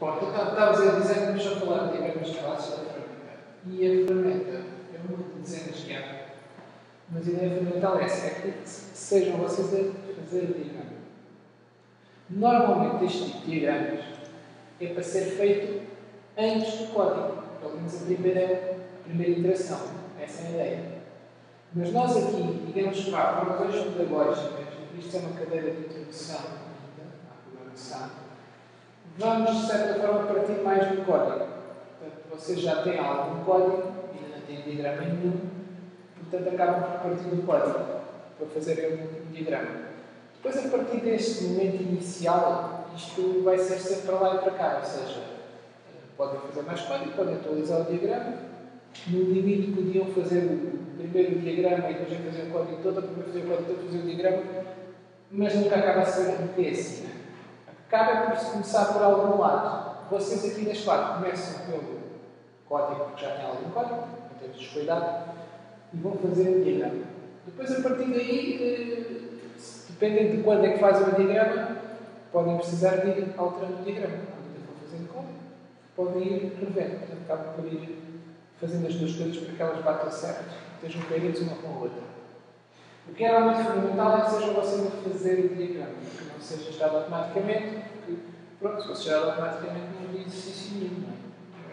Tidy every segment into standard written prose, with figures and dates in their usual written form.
Bom, então estavas a dizer que vamos só falar de diagramas de classes da ferramenta. E a ferramenta é uma de dezenas de anos, mas a ideia fundamental é essa, é que sejam vocês a fazer o diagrama. Normalmente este tipo de diagramas é para ser feito antes do código, pelo menos a primeira interação. Essa é a ideia. Mas nós aqui, digamos que para razões pedagógicas, isto é uma cadeira de introdução à programação, vamos, de certa forma, partir mais do código. Portanto, vocês já têm algum código, ainda não têm diagrama nenhum, portanto, acabam por partir do código para fazerem um diagrama. Depois, a partir deste momento inicial, isto vai ser sempre para lá e para cá, ou seja, podem fazer mais código, podem atualizar o diagrama, no limite podiam fazer o primeiro diagrama e depois fazer o código todo, depois fazer o código todo, fazer o diagrama, mas nunca acaba a ser assim, né? Acaba por se começar por algum lado. Vocês aqui neste lado começam pelo código, porque já têm algum código, não temos descuidado, e vão fazer o diagrama. Depois, a partir daí, dependendo de quando é que fazem o diagrama, podem precisar de ir alterando o diagrama. Quando for fazendo código, podem ir revendo. Portanto, acabam por ir fazendo as duas coisas para que elas batam certo, estejam coerentes uma com a outra. O que é realmente fundamental é que sejam vocês a fazer o diagrama, que não seja gerado automaticamente, porque, pronto, se fosse gerado automaticamente não havia exercício nenhum.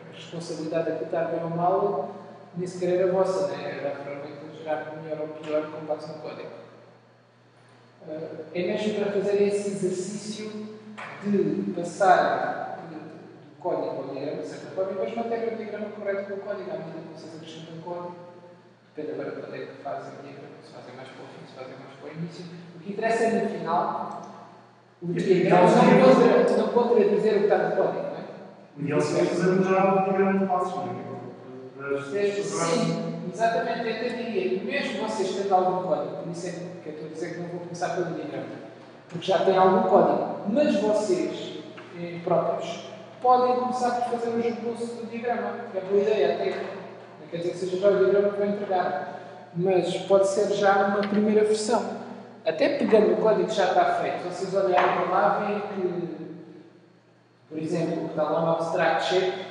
A responsabilidade de aplicar bem ou mal, nem sequer era vossa, né? Era a ferramenta de gerar melhor ou pior com base no código. É mesmo para fazer esse exercício de passar do código ao diagrama, de certa forma, e depois manter o diagrama correto com o código, à medida que vocês acrescentam o código. Depende agora de quando é que fazem o diagrama, se fazem mais para o fim, se fazem mais para o início. O que interessa é no final, o diagrama não pode dizer o que está no código, não é? E eles fazemos já o diagrama de passos, não é? Sim, exatamente, eu até diria que mesmo vocês tendo algum código, por isso é que eu estou a dizer que não vou começar pelo diagrama, porque já têm algum código, mas vocês próprios podem começar por fazer o esboço do diagrama, que é a boa ideia até. Não quer dizer que seja já o diagrama que vai entregar, mas pode ser já uma primeira versão. Até pegando o código que já está feito, vocês olharem para lá, veem que, por exemplo, está lá um abstract shape,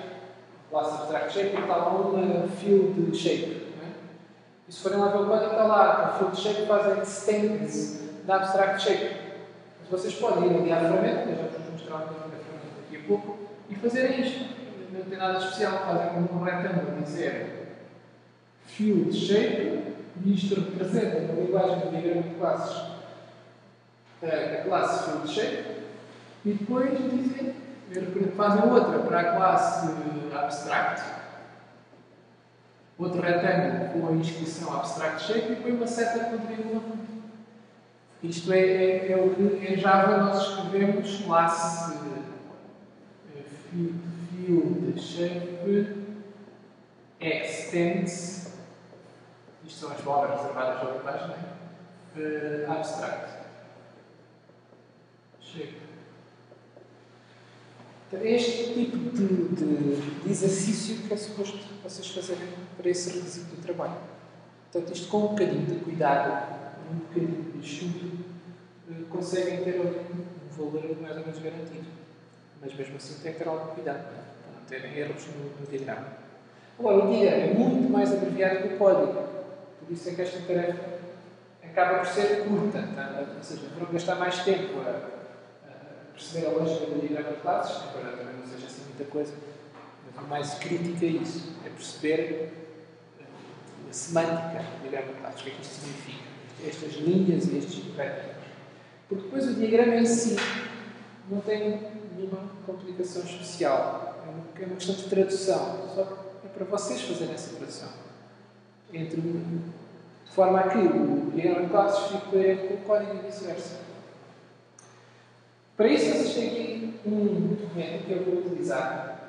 classe abstract shape, e está lá uma field shape. Não é? E se forem lá ver o código, está lá, a field shape faz a extends da abstract shape. Mas vocês podem ir ali à ferramenta, eu já vos mostrar uma ferramenta daqui a pouco, e fazerem isto. Não tem nada especial, fazem como um retângulo, dizer field shape, e isto representa, na linguagem do diagrama de classes, a classe field shape, e depois dizem, fazem outra para a classe abstract, outro retângulo com a inscrição abstract shape e põe uma seta com o vírgula. Isto é o que em Java nós escrevemos classe field shape extends, isto são as bolas reservadas ao imagem, abstract shape. Então, é este tipo de exercício que é suposto vocês fazerem para esse requisito do trabalho. Portanto, isto com um bocadinho de cuidado, um bocadinho de estudo, conseguem ter um valor mais ou menos garantido. Mas mesmo assim tem que ter algum cuidado, para não terem erros no diagrama. Agora, o diagrama é muito mais abreviado que o código. Por isso é que esta tarefa acaba por ser curta. Tá? Ou seja, vão gastar mais tempo a perceber a lógica do diagrama de classes, embora também não seja assim muita coisa, mas o mais crítico é isso, é perceber a semântica do diagrama de classes, o que é que isto significa, estas linhas e estes vetores. Porque depois o diagrama em si não tem nenhuma complicação especial, é uma questão de tradução, só que é para vocês fazerem essa tradução, de forma a que o diagrama de classes fique coerente com o código e vice-versa. Para isso, vocês têm aqui um documento que eu vou utilizar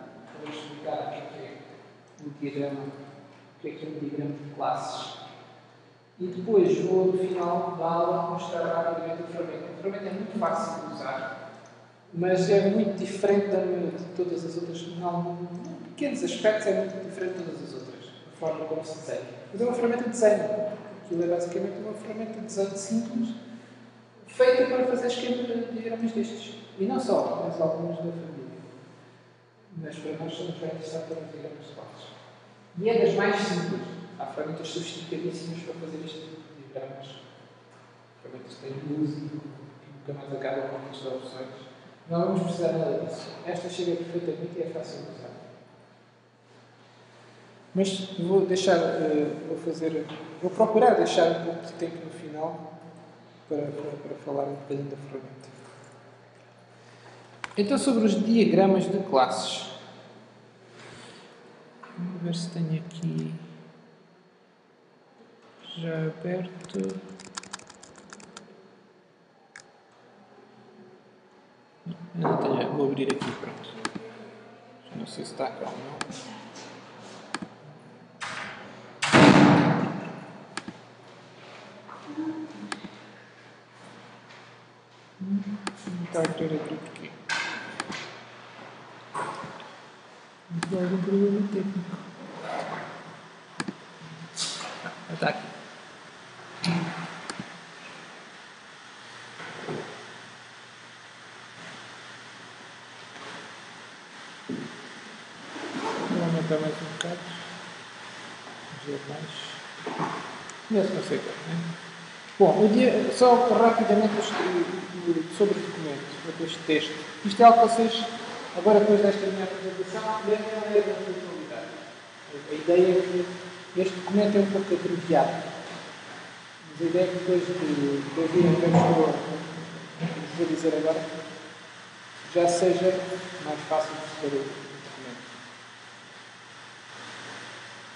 para explicar o que é um diagrama, o que é um diagrama de classes. E depois vou, no final da aula, mostrar rapidamente a ferramenta. A ferramenta é muito fácil de usar, mas é muito diferente de todas as outras. Em pequenos aspectos, é muito diferente de todas as outras, a forma como se desenha. Mas é uma ferramenta de desenho. Aquilo é basicamente uma ferramenta de desenho simples, feita para fazer esquemas de diagramas destes. E não só, mas alguns da família. Mas para nós somos bem interessados pelos diagramas de classes. E é das mais simples. Há ferramentas sofisticadíssimas para fazer este tipo de diagramas. Ferramentas que têm luz e nunca mais acabam com muitas opções. Não vamos precisar nada disso. Esta chega perfeitamente e é fácil de usar. Mas vou deixar, vou procurar deixar um pouco de tempo no final para falar um bocadinho da ferramenta. Então, sobre os diagramas de classes. Vamos ver se tenho aqui já aberto. Não tenho, vou abrir aqui, pronto. Não sei se está cá ou não. Não está a querer abrir porquê? Não há algum problema técnico. Está aqui. Vou aumentar mais um bocado. Ver mais. Nesse não sei como, né? Bom, só rapidamente sobre o documento, sobre este texto. Isto é algo que vocês, agora depois desta minha apresentação, devem ler na sua totalidade. A ideia é que este documento é um pouco abreviado. Mas a ideia é que depois de ouvirem o que eu vou dizer agora, já seja mais fácil de perceber o documento.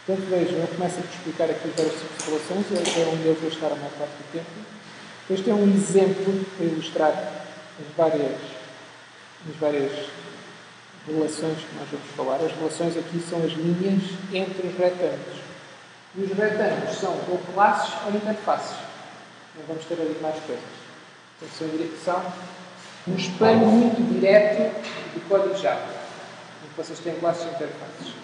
Portanto, vejam, eu começo a explicar aqui vários tipos de relações, é onde eu vou estar a maior parte do tempo. Depois tem um exemplo para ilustrar as várias relações que nós vamos falar. As relações aqui são as linhas entre os retângulos. E os retângulos são ou classes ou interfaces. Não vamos ter ali mais coisas. Portanto, são um espelho muito direto do código Java, em que vocês têm classes e interfaces.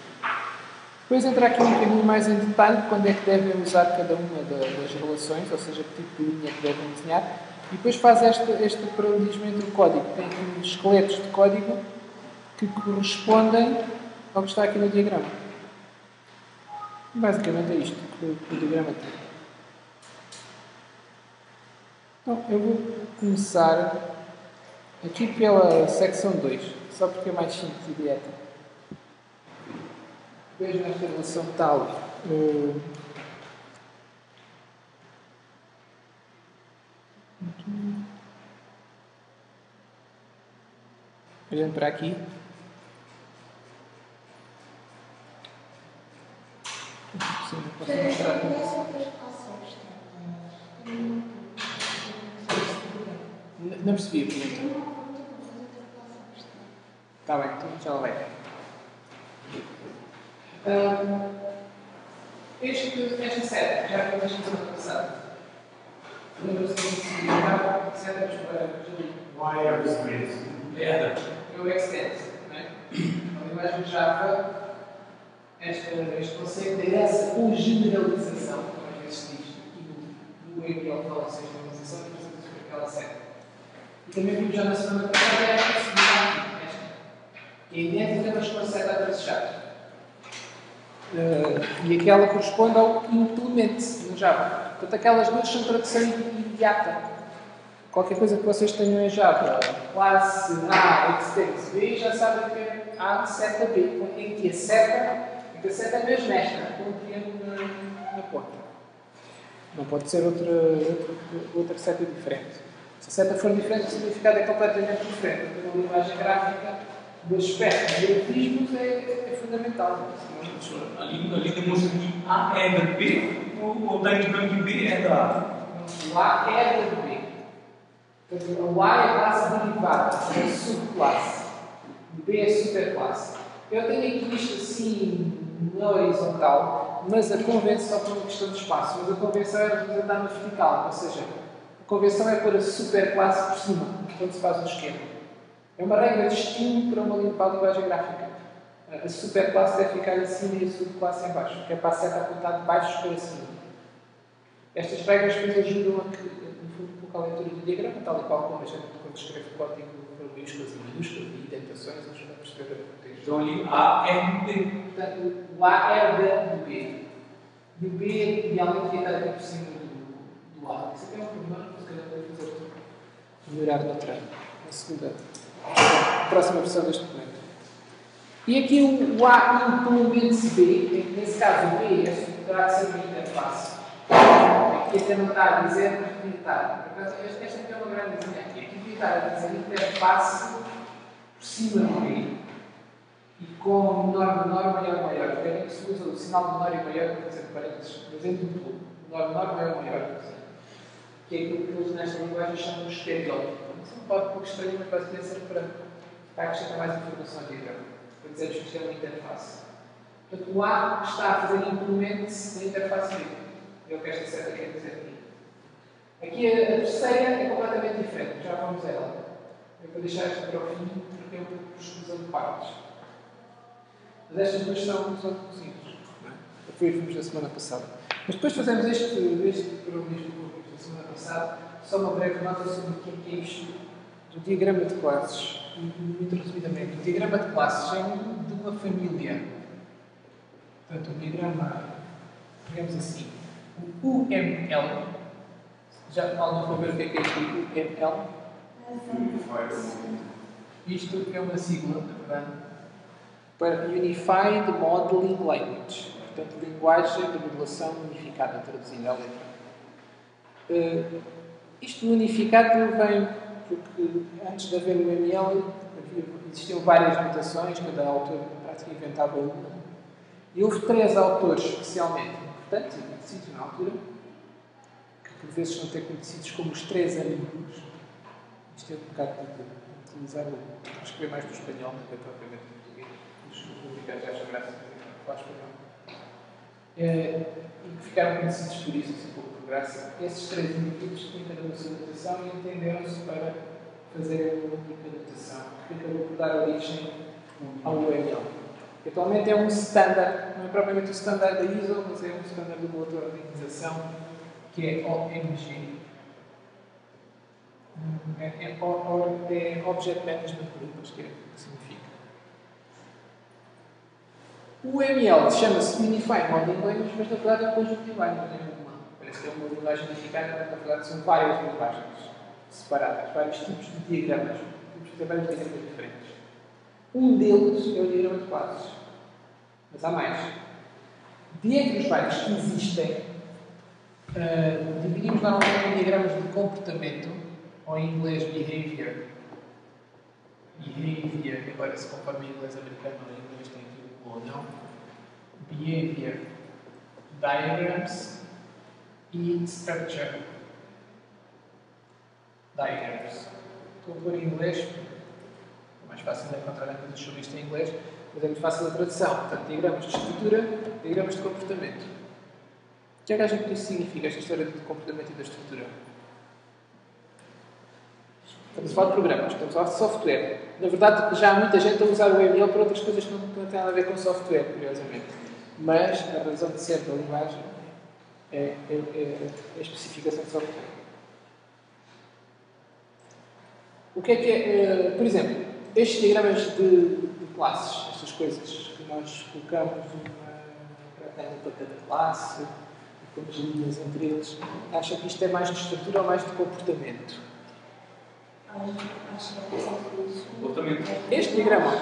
Depois entra aqui um bocadinho mais em detalhe quando é que devem usar cada uma das relações, ou seja, que tipo de linha que devem desenhar. E depois faz este paralelismo entre o código. Tem aqui uns esqueletos de código que correspondem ao que está aqui no diagrama. Basicamente é isto que o diagrama tem. Então, eu vou começar aqui pela secção 2, só porque é mais simples e direta. Vejo nesta relação tal. Olhando para aqui. Posso mostrar não percebi a pergunta. Está bem, então já lá vai. Esta série já foi na semana passada. Lembra-se que significava setas para Why are you o extend, não é? A linguagem de Java, este conceito é essa com generalização, como às vezes diz, e no EQL fala-se em generalização, e portanto sobre aquela seta. E também vimos já na semana passada esta segunda aqui, que é idêntica, mas com a seta atravessada. E aquela corresponde ao implement no Java. Portanto, aquelas duas são tradução imediata. Qualquer coisa que vocês tenham em Java, classe A, extends B, já sabem que é A seta B, em que a seta é mesmo esta, com um triângulo na ponta. Não pode ser outra seta diferente. Se a seta for diferente, o significado é completamente diferente. Então, a linguagem gráfica do aspecto dos grafismos é fundamental. Ali demonstra que A é da B ou está indicando que B é da A? O A é da B. Portanto, o A é a classe derivada, é subclasse. O B é superclasse. Eu tenho aqui isto assim na horizontal, mas a convenção, por uma questão de espaço, mas a convenção é representada na vertical, ou seja, a convenção é pôr a superclasse por cima, quando se faz o esquema. É uma regra de estímulo para a linguagem gráfica. A superclasse deve ficar em cima e a subclasse em baixo, que é para a seta apontar de baixo para cima. Estas regras depois ajudam a que, no fundo, a leitura do diagrama, tal e qual como a gente quando escreve código maiúsculas e minúsculas e indentações ajuda a perceber o texto. Então ali A é do B. Portanto, o A é do B. E o B idealmente ia estar aqui por cima do A. Isso aqui é um problema, mas se calhar vou fazer melhorar na segunda, próxima versão deste documento. E aqui o A implementa-se B, nesse caso o B terá de ser uma interface. Aqui até não está a dizer, mas devia estar. Esta aqui é uma grande desenha aqui. Aqui devia estar a dizer interface por cima do B e com menor, maior. Porque aqui se usa o sinal menor e maior para fazer parênteses, mas em duplo. Menor, maior. Que é aquilo que eles nesta linguagem chamam de estereótipo. Isso é um pouco estranho, mas basicamente serve para acrescentar mais informação ao diagrama. Para dizermos que isto é uma interface. Portanto, o A está a fazer implemento da interface B. É o que esta seta quer dizer aqui. Aqui a terceira é completamente diferente. Já vamos a ela. Eu vou deixar esta para o fim, porque é um pouco por exclusão de partes. Mas estas duas são simples. Foi o que vimos da semana passada. Mas depois fazemos este paralelismo que vimos da semana passada, só uma breve nota sobre o que é isto do diagrama de classes. Muito resumidamente, o diagrama de classes é de uma família. Portanto, o diagrama, digamos assim, o UML, já alguém foi ver o que é isto do UML? Isto é uma sigla, na verdade, para Unified Modeling Language, portanto, linguagem de modelação unificada, traduzindo à letra. Isto unificado vem porque antes de haver o UML existiam várias notações, cada autor praticamente inventava uma. E houve 3 autores especialmente importantes e conhecidos na altura, que por vezes são até conhecidos como os 3 amigos. Isto é um bocado de utilizar escrever mais do espanhol, não é propriamente do português. Os americanos já acham graça para o espanhol. E que ficaram conhecidos por isso, assim, pouco por graça. Esses 3 indivíduos têm cada uma sua notação e entenderam-se para fazer uma única notação, que acabou por dar origem ao UML. Atualmente é um standard, não é propriamente o standard da ISO, mas é um standard de uma outra organização, que é OMG. É Object Management Group, acho que é o que significa. O UML chama-se Unified Modeling Language, mas na verdade é um conjunto de linguagens, não é uma. Parece que é uma linguagem unificada, mas na verdade são várias linguagens separadas, vários tipos de diagramas. Temos que ter vários diagramas diferentes. Um deles é o diagrama de classes. Mas há mais. De entre os vários que existem, dividimos normalmente em diagramas de comportamento, ou em inglês behavior. Behavior, agora se conforme em inglês americano ou em inglês tem aqui o ou não. Behavior diagrams e structure diagrams. Estou a pôr em inglês, é mais fácil de encontrar coisas sobre isto em inglês, mas é muito fácil a tradução. Portanto, diagramas de estrutura, diagramas de comportamento. O que é que a gente significa esta história de comportamento e da estrutura? Estamos a falar de programas, estamos a falar de software. Na verdade, já há muita gente a usar o UML para outras coisas que não têm nada a ver com software, curiosamente. Mas a razão de ser da linguagem é a especificação de software. O que é, por exemplo, estes diagramas de classes, estas coisas que nós colocamos para cada classe, com as linhas entre eles, acham que isto é mais de estrutura ou mais de comportamento? Comportamento. Este diagrama.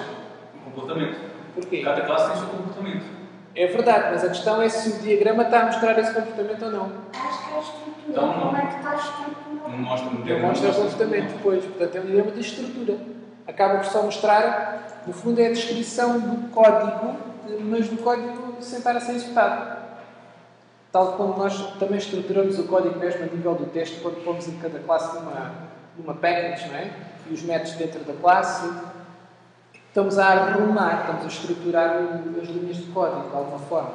Comportamento. Porquê? Cada classe tem o seu comportamento. É verdade, mas a questão é se o diagrama está a mostrar esse comportamento ou não. Acho que é a estrutura. Então, como é que está a estrutura? Não mostra no Não mostra o comportamento depois. Portanto, é um diagrama de estrutura. Acaba por só mostrar, no fundo, é a descrição do código, mas do código sem estar a ser executado. Tal como nós também estruturamos o código mesmo a nível do texto, quando pomos em cada classe numa package, não é? E os métodos dentro da classe. Estamos a arrumar, estamos a estruturar as linhas de código de alguma forma.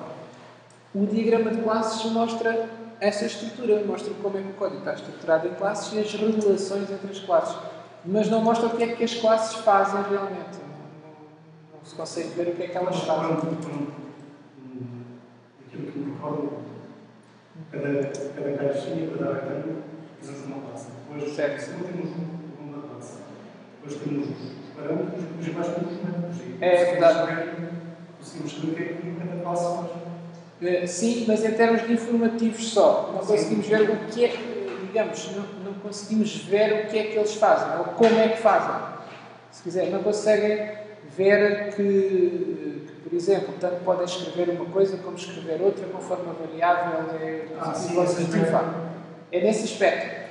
O diagrama de classes mostra essa estrutura, mostra como é que o código está estruturado em classes e as relações entre as classes. Mas não mostra o que é que as classes fazem realmente. Não se consegue ver o que é que elas fazem. Aquilo que me recordo, cada caixinha, cada retângulo, fizemos uma classe. Depois, certo. sempre temos uma classe. Depois temos os parâmetros e depois é mais todos os métodos. É verdade. Conseguimos saber o que é que cada classe faz. Sim, mas em termos de informativos só. Não conseguimos ver o que é, digamos, não conseguimos ver o que é que eles fazem, ou como é que fazem. Se quiser, não conseguem ver que, por exemplo, tanto podem escrever uma coisa como escrever outra, conforme a variável é positiva ou negativa. É nesse aspecto.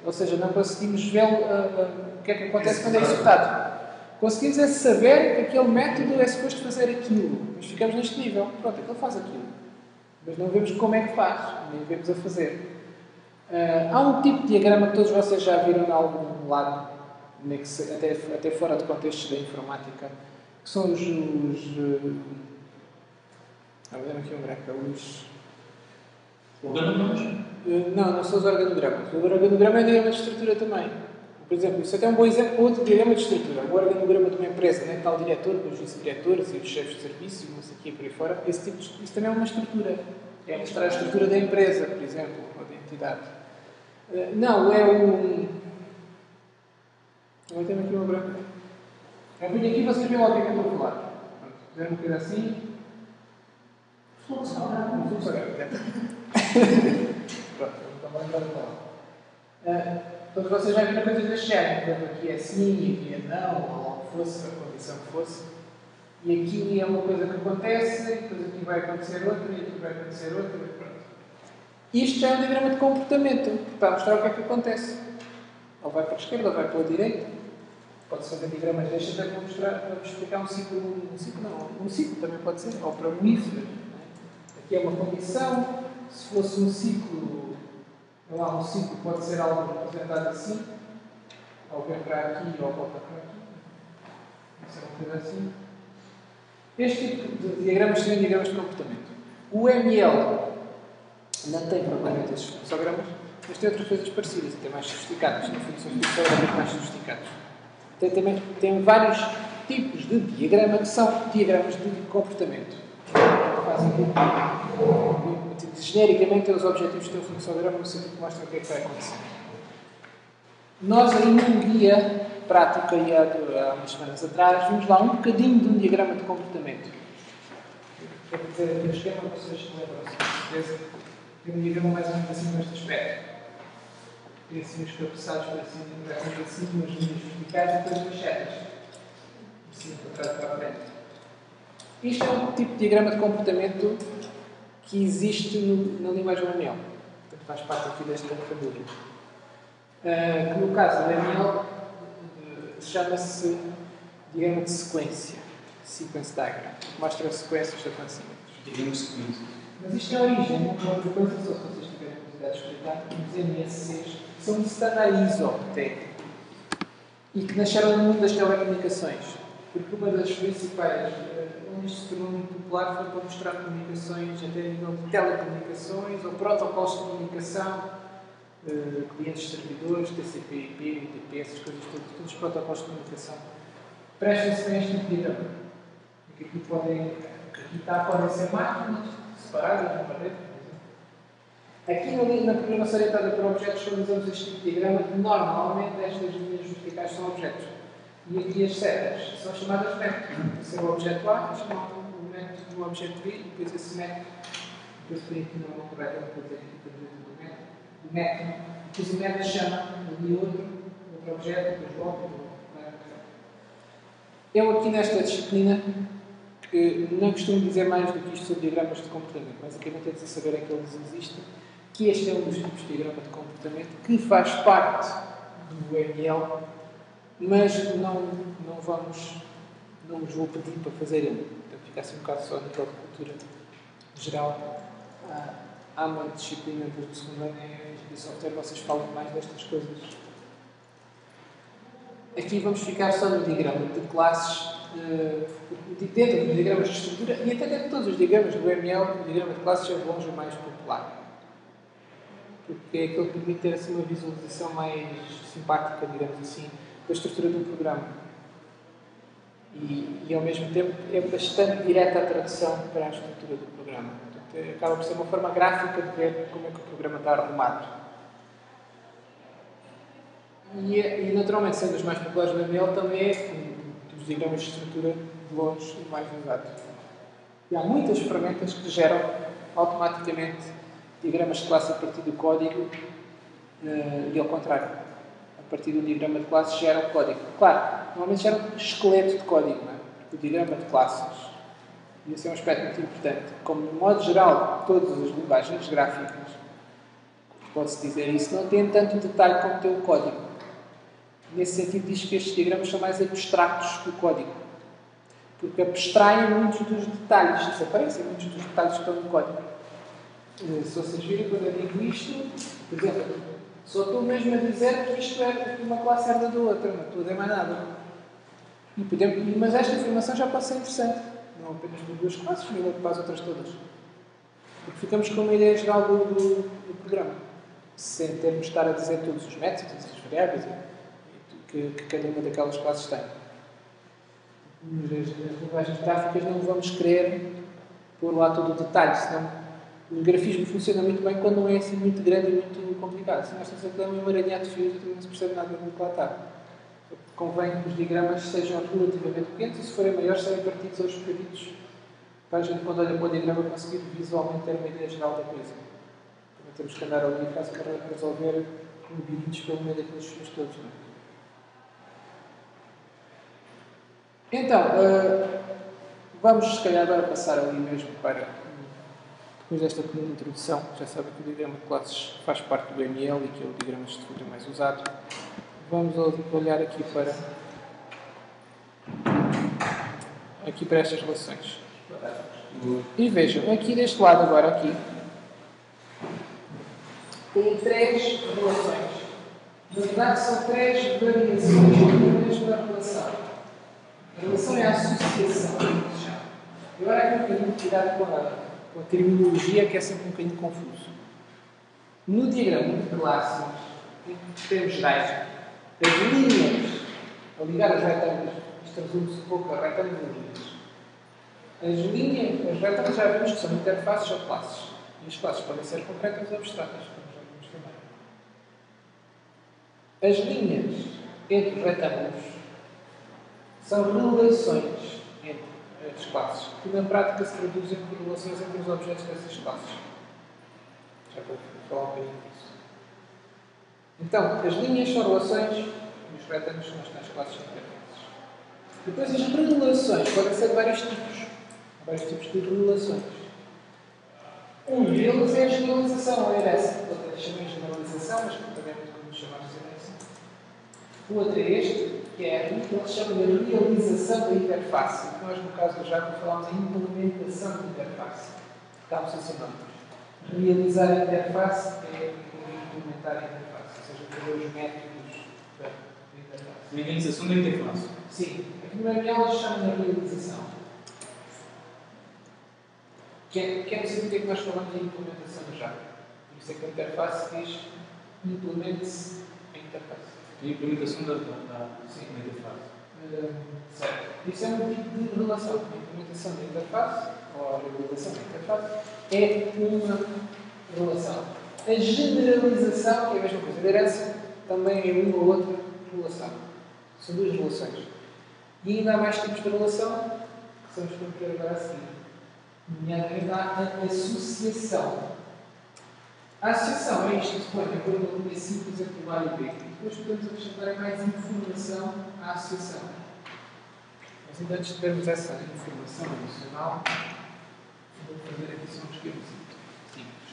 Ou seja, não conseguimos ver o que é que acontece quando é executado. Conseguimos é saber que aquele método é suposto fazer aquilo. Mas ficamos neste nível. Pronto, é que ele faz aquilo. Mas não vemos como é que faz, nem vemos a fazer. Há um tipo de diagrama que todos vocês já viram em algum lado, até fora de contextos da informática, que são os aqui um branco, Organogramas? não são os organogramas. O organograma é um diagrama de estrutura também. Por exemplo, isso até é um bom exemplo para outro diagrama de estrutura. O organograma de uma empresa, né? Está o diretor, com os vice-diretores e os chefes de serviço, e não sei o quê, por aí fora. Isso também é uma estrutura. É mostrar a estrutura da empresa, por exemplo, ou da entidade. Não, é o... Agora temos aqui uma branca. Eu venho aqui e vocês veem logo o que é que eu estou a falar. Fizeram uma coisa assim. Fluxo horário. Fluxo horário. Pronto, vamos lembrar de falar. Todos vocês já viram coisas deste género. Portanto, aqui é sim, aqui é não, ou o que fosse, a condição que fosse. E aqui é uma coisa que acontece, e depois aqui vai acontecer outra, e aqui vai acontecer outra, e pronto. Isto já é um diagrama de comportamento, para mostrar o que é que acontece. Ou vai para a esquerda, ou vai para a direita. Pode-se fazer diagramas destes até para mostrar, para explicar um ciclo também pode ser, ou para meíferas. Aqui é uma condição, se fosse um ciclo, um ciclo pode ser algo representado assim, ou vem para aqui, ou volta para aqui. Isso é uma coisa assim. Este tipo de diagramas são diagramas de comportamento. O ML não tem propriamente esses fluxogramas, mas tem outras coisas parecidas, até mais sofisticadas. Tem funções fluxogramas mais sofisticados. Tem vários tipos de diagrama que são diagramas de comportamento. Fazem genericamente os objetivos de ter um fluxograma no sentido que mostram o que é que vai acontecer. Nós aí num guia prático aí há umas semanas atrás vimos lá um bocadinho de um diagrama de comportamento. Quero dizer aqui o esquema, vocês se lembram-se. Tem um diagrama mais ou menos assim neste aspecto. Tem assim os cabeçados para assim, umas linhas verticais e depois umas setas. Assim, para trás para a frente. Isto é um tipo de diagrama de comportamento que existe na linguagem UML. Portanto, faz parte aqui desta família. Que no caso do UML chama-se diagrama de sequência. Sequence diagram. Que mostra sequências de acontecimentos. Diagrama de sequência. Mas isto é a origem. Uma outra coisa, só se vocês tiverem curiosidade de explicar, os MSCs são um standard ISO técnico e que nasceram no mundo das telecomunicações. Porque uma das principais, onde isto se tornou muito popular, foi para mostrar comunicações até a nível de telecomunicações ou protocolos de comunicação, clientes servidores, TCP, IP, UDP, essas coisas todas, todos os protocolos de comunicação. Prestem-se bem a este tipo de diagrama. Que aqui podem ser máquinas separadas numa rede, por exemplo. Aqui na programação orientada para objetos, quando usamos este tipo de diagrama, normalmente estas linhas verticais são objetos. E aqui as setas são chamadas métodos. Esse é o objeto A, chamamos o método do objeto B, e depois esse método, depois tem aqui não correto, para dizer aqui do método, depois o método chama ali outro objeto, depois volta, eu aqui nesta disciplina, que não costumo dizer mais do que isto sobre diagramas de comportamento, basicamente é dizer saber é que eles existem, que este é um dos tipos de diagrama de comportamento que faz parte do ML, mas não vos vou pedir para fazerem. Portanto, fica assim um bocado só a nível de cultura geral. Há uma disciplina do segundo ano em engenharia de software, vocês falam mais destas coisas. Aqui vamos ficar só no diagrama de classes, dentro dos diagramas de estrutura, e até dentro de todos os diagramas do ML, o diagrama de classes é de longe o mais popular. Porque é aquele que permite ter assim, uma visualização mais simpática, digamos assim, da estrutura de um programa. E ao mesmo tempo é bastante direta a tradução para a estrutura do programa. Portanto, acaba por ser uma forma gráfica de ver como é que o programa está arrumado. E naturalmente, sendo os mais populares do ML, também é um dos diagramas de estrutura de longe e mais usado. E há muitas ferramentas que geram automaticamente diagramas de classe a partir do código e ao contrário. A partir do diagrama de classes gera um código. Claro, normalmente gera um esqueleto de código, não é? O diagrama de classes. E esse é um aspecto muito importante. Como, de modo geral, todas as linguagens gráficas, pode-se dizer isso, não têm tanto detalhe como tem o código. Nesse sentido, diz que estes diagramas são mais abstratos que o código. Porque abstraem muitos dos detalhes, desaparecem muitos dos detalhes que estão no código. Se vocês virem, quando eu digo isto, por exemplo, só estou mesmo a dizer que isto é uma classe herda da outra, não estou a dizer mais nada. Mas esta informação já pode ser interessante. Não apenas por duas classes, mas para as outras todas. Porque ficamos com uma ideia geral do programa. Sem termos de estar a dizer todos os métodos, as variáveis que cada uma daquelas classes tem. Nas linguagens gráficas não vamos querer pôr lá todo o detalhe, senão o grafismo funciona muito bem quando não é assim muito grande e muito complicado. Se nós estamos a dar um emaranhado de fios, não se percebe nada do que lá está. Convém que os diagramas sejam relativamente pequenos e, se forem maiores, serem partidos aos bocaditos para a gente, quando olha para o diagrama, conseguir visualmente ter uma ideia geral da coisa. Não temos que andar ali quase para resolver labirintos pelo meio daqueles fios todos. Não é? Então, vamos, se calhar, agora passar ali mesmo para, depois desta pequena introdução, já sabem que o diagrama de classes faz parte do ML e que é o diagrama de estrutura mais usado. Vamos olhar aqui para estas relações. E vejam, aqui deste lado agora, aqui, tem três relações. Na verdade, são três variações da mesma relação. A relação é a associação, que se chama. Agora é um bocadinho de cuidado com a terminologia, que é sempre um bocadinho confuso. No diagrama de classes, em termos gerais, as linhas, a ligar os retângulos, isto resume-se um pouco a retângulos e linhas. As retângulos já vimos que são interfaces ou classes. E as classes podem ser concretas ou abstratas, como já vimos também. As linhas entre os retângulos são relações entre as classes, que na prática se traduzem por relações entre os objetos dessas classes. Já vou falar um bocadinho disso. Então, as linhas são relações e os retângulos são as tais classes interfaces. Depois, as relações podem ser de vários tipos. Há vários tipos de relações. Um deles é a generalização, ou a herança. Outra chama de generalização, mas também é muito comum chamar-se herança. O outro é este, que é aquilo que eles chamam de realização da interface. Nós, no caso do Java, falamos em implementação da interface. Está-se a seu nome. Realizar a interface é implementar a interface, ou seja, fazer os métodos da interface. Realização da interface. Sim. Aqui no ML eles chamam de realização. Que é no sentido que nós falamos de implementação do Java. Por isso é que a interface diz implemente-se a interface. A implementação da interface. Certo. Isso é um tipo de relação. A implementação da interface, ou a realização da interface, é uma relação. A generalização, que é a mesma coisa da herança, também é uma ou outra relação. São duas relações. E ainda há mais tipos de relação, que são os que vamos ver agora a seguir. Nomeadamente a associação. A associação é isto que se põe a pôr uma linha simples entre o A e o B. Depois podemos acrescentar mais informação à associação. Mas ainda antes de termos essa informação adicional, vou fazer aqui só um esquema simples.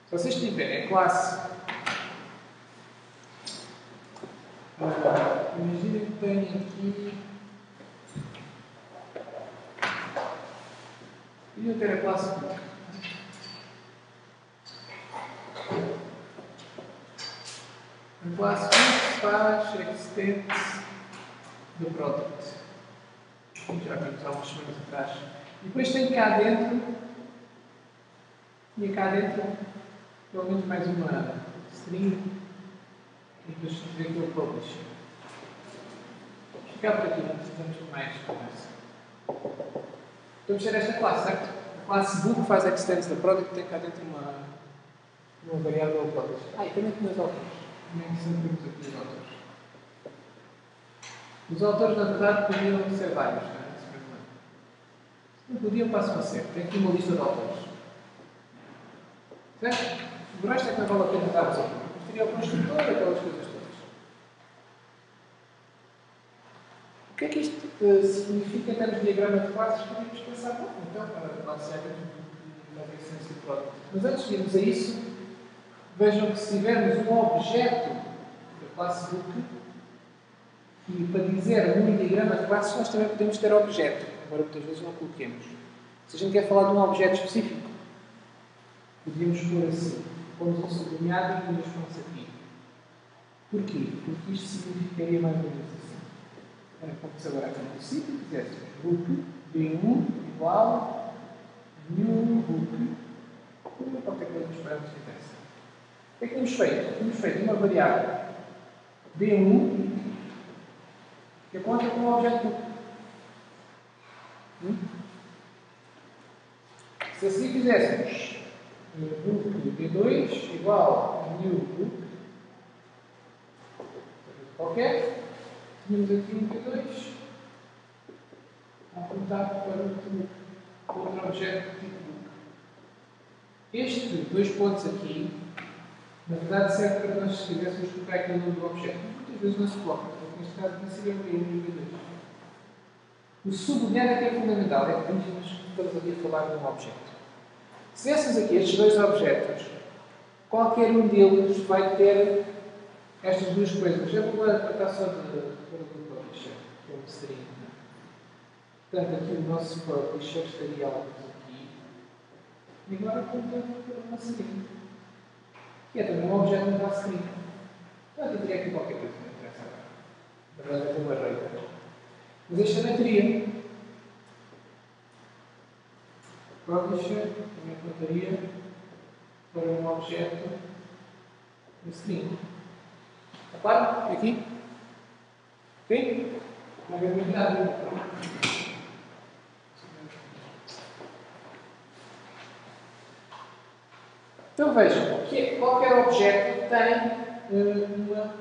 Se vocês tiverem a classe, imaginem que têm aqui. Podiam ter a classe pública. A classe pública faz extends do product. Já vimos há umas semanas atrás. E depois tem cá dentro, e cá dentro, pelo menos mais uma string, e depois fazer aqui o publish. Vou ficar por aqui, não precisamos de mais conversa. Vamos ter esta classe, certo? A classe book faz extends da product, tem cá dentro Uma variável publisher. E também tem os autores. Como é que sempre temos aqui os autores? Os autores, na verdade, podiam ser vários, não é? Não podiam, passam a ser. Tem aqui uma lista de autores. Certo? O resto é que não vale a pena dar os autores. Teria o construtor, aquelas coisas todas. O que é que isto significa em termos de diagrama de classes? Podemos pensar, bom, então, a classe é a existência de produto. Mas antes de irmos a isso, vejam que se tivermos um objeto da classe book, e para dizer um diagrama de classes, nós também podemos ter objeto, embora muitas vezes não coloquemos. Se a gente quer falar de um objeto específico, podíamos pôr assim, pomos um sublinhado e uns pontos aqui. Porquê? Porque isto significaria mais ou menos assim. Era como se agora aqui no sítio fizéssemos book B1 igual new book, qualquer coisa que nos paramos que interessa. O que é que temos feito? Temos feito uma variável B1 que aponta com o objeto book. Se assim fizéssemos book B2 igual a new book, qualquer, tínhamos aqui um B2 a apontar para outro objeto tipo book. Este dois pontos aqui, na verdade, serve para que nós estivéssemos colocar aqui o nome do objeto. Muitas vezes não se coloca, porque neste caso não seria o B1 e o B2. O sublinhado é que é fundamental, é que nós estamos aqui a falar de um objeto. Se tivéssemos aqui estes dois objetos, qualquer um deles vai ter estas duas coisas. Eu vou tratar só do publisher, que é um string. Portanto, aqui o nosso publisher estaria algo aqui. E agora aponta para uma string. Que é também um objeto da string. Portanto, eu teria aqui qualquer coisa, não interessa agora. Na verdade, é uma array. Mas este também teria. Publisher também apontaria para um objeto de string. Está claro? Aqui? Ok? Não é muito nada. Então vejam, que qualquer objeto tem uma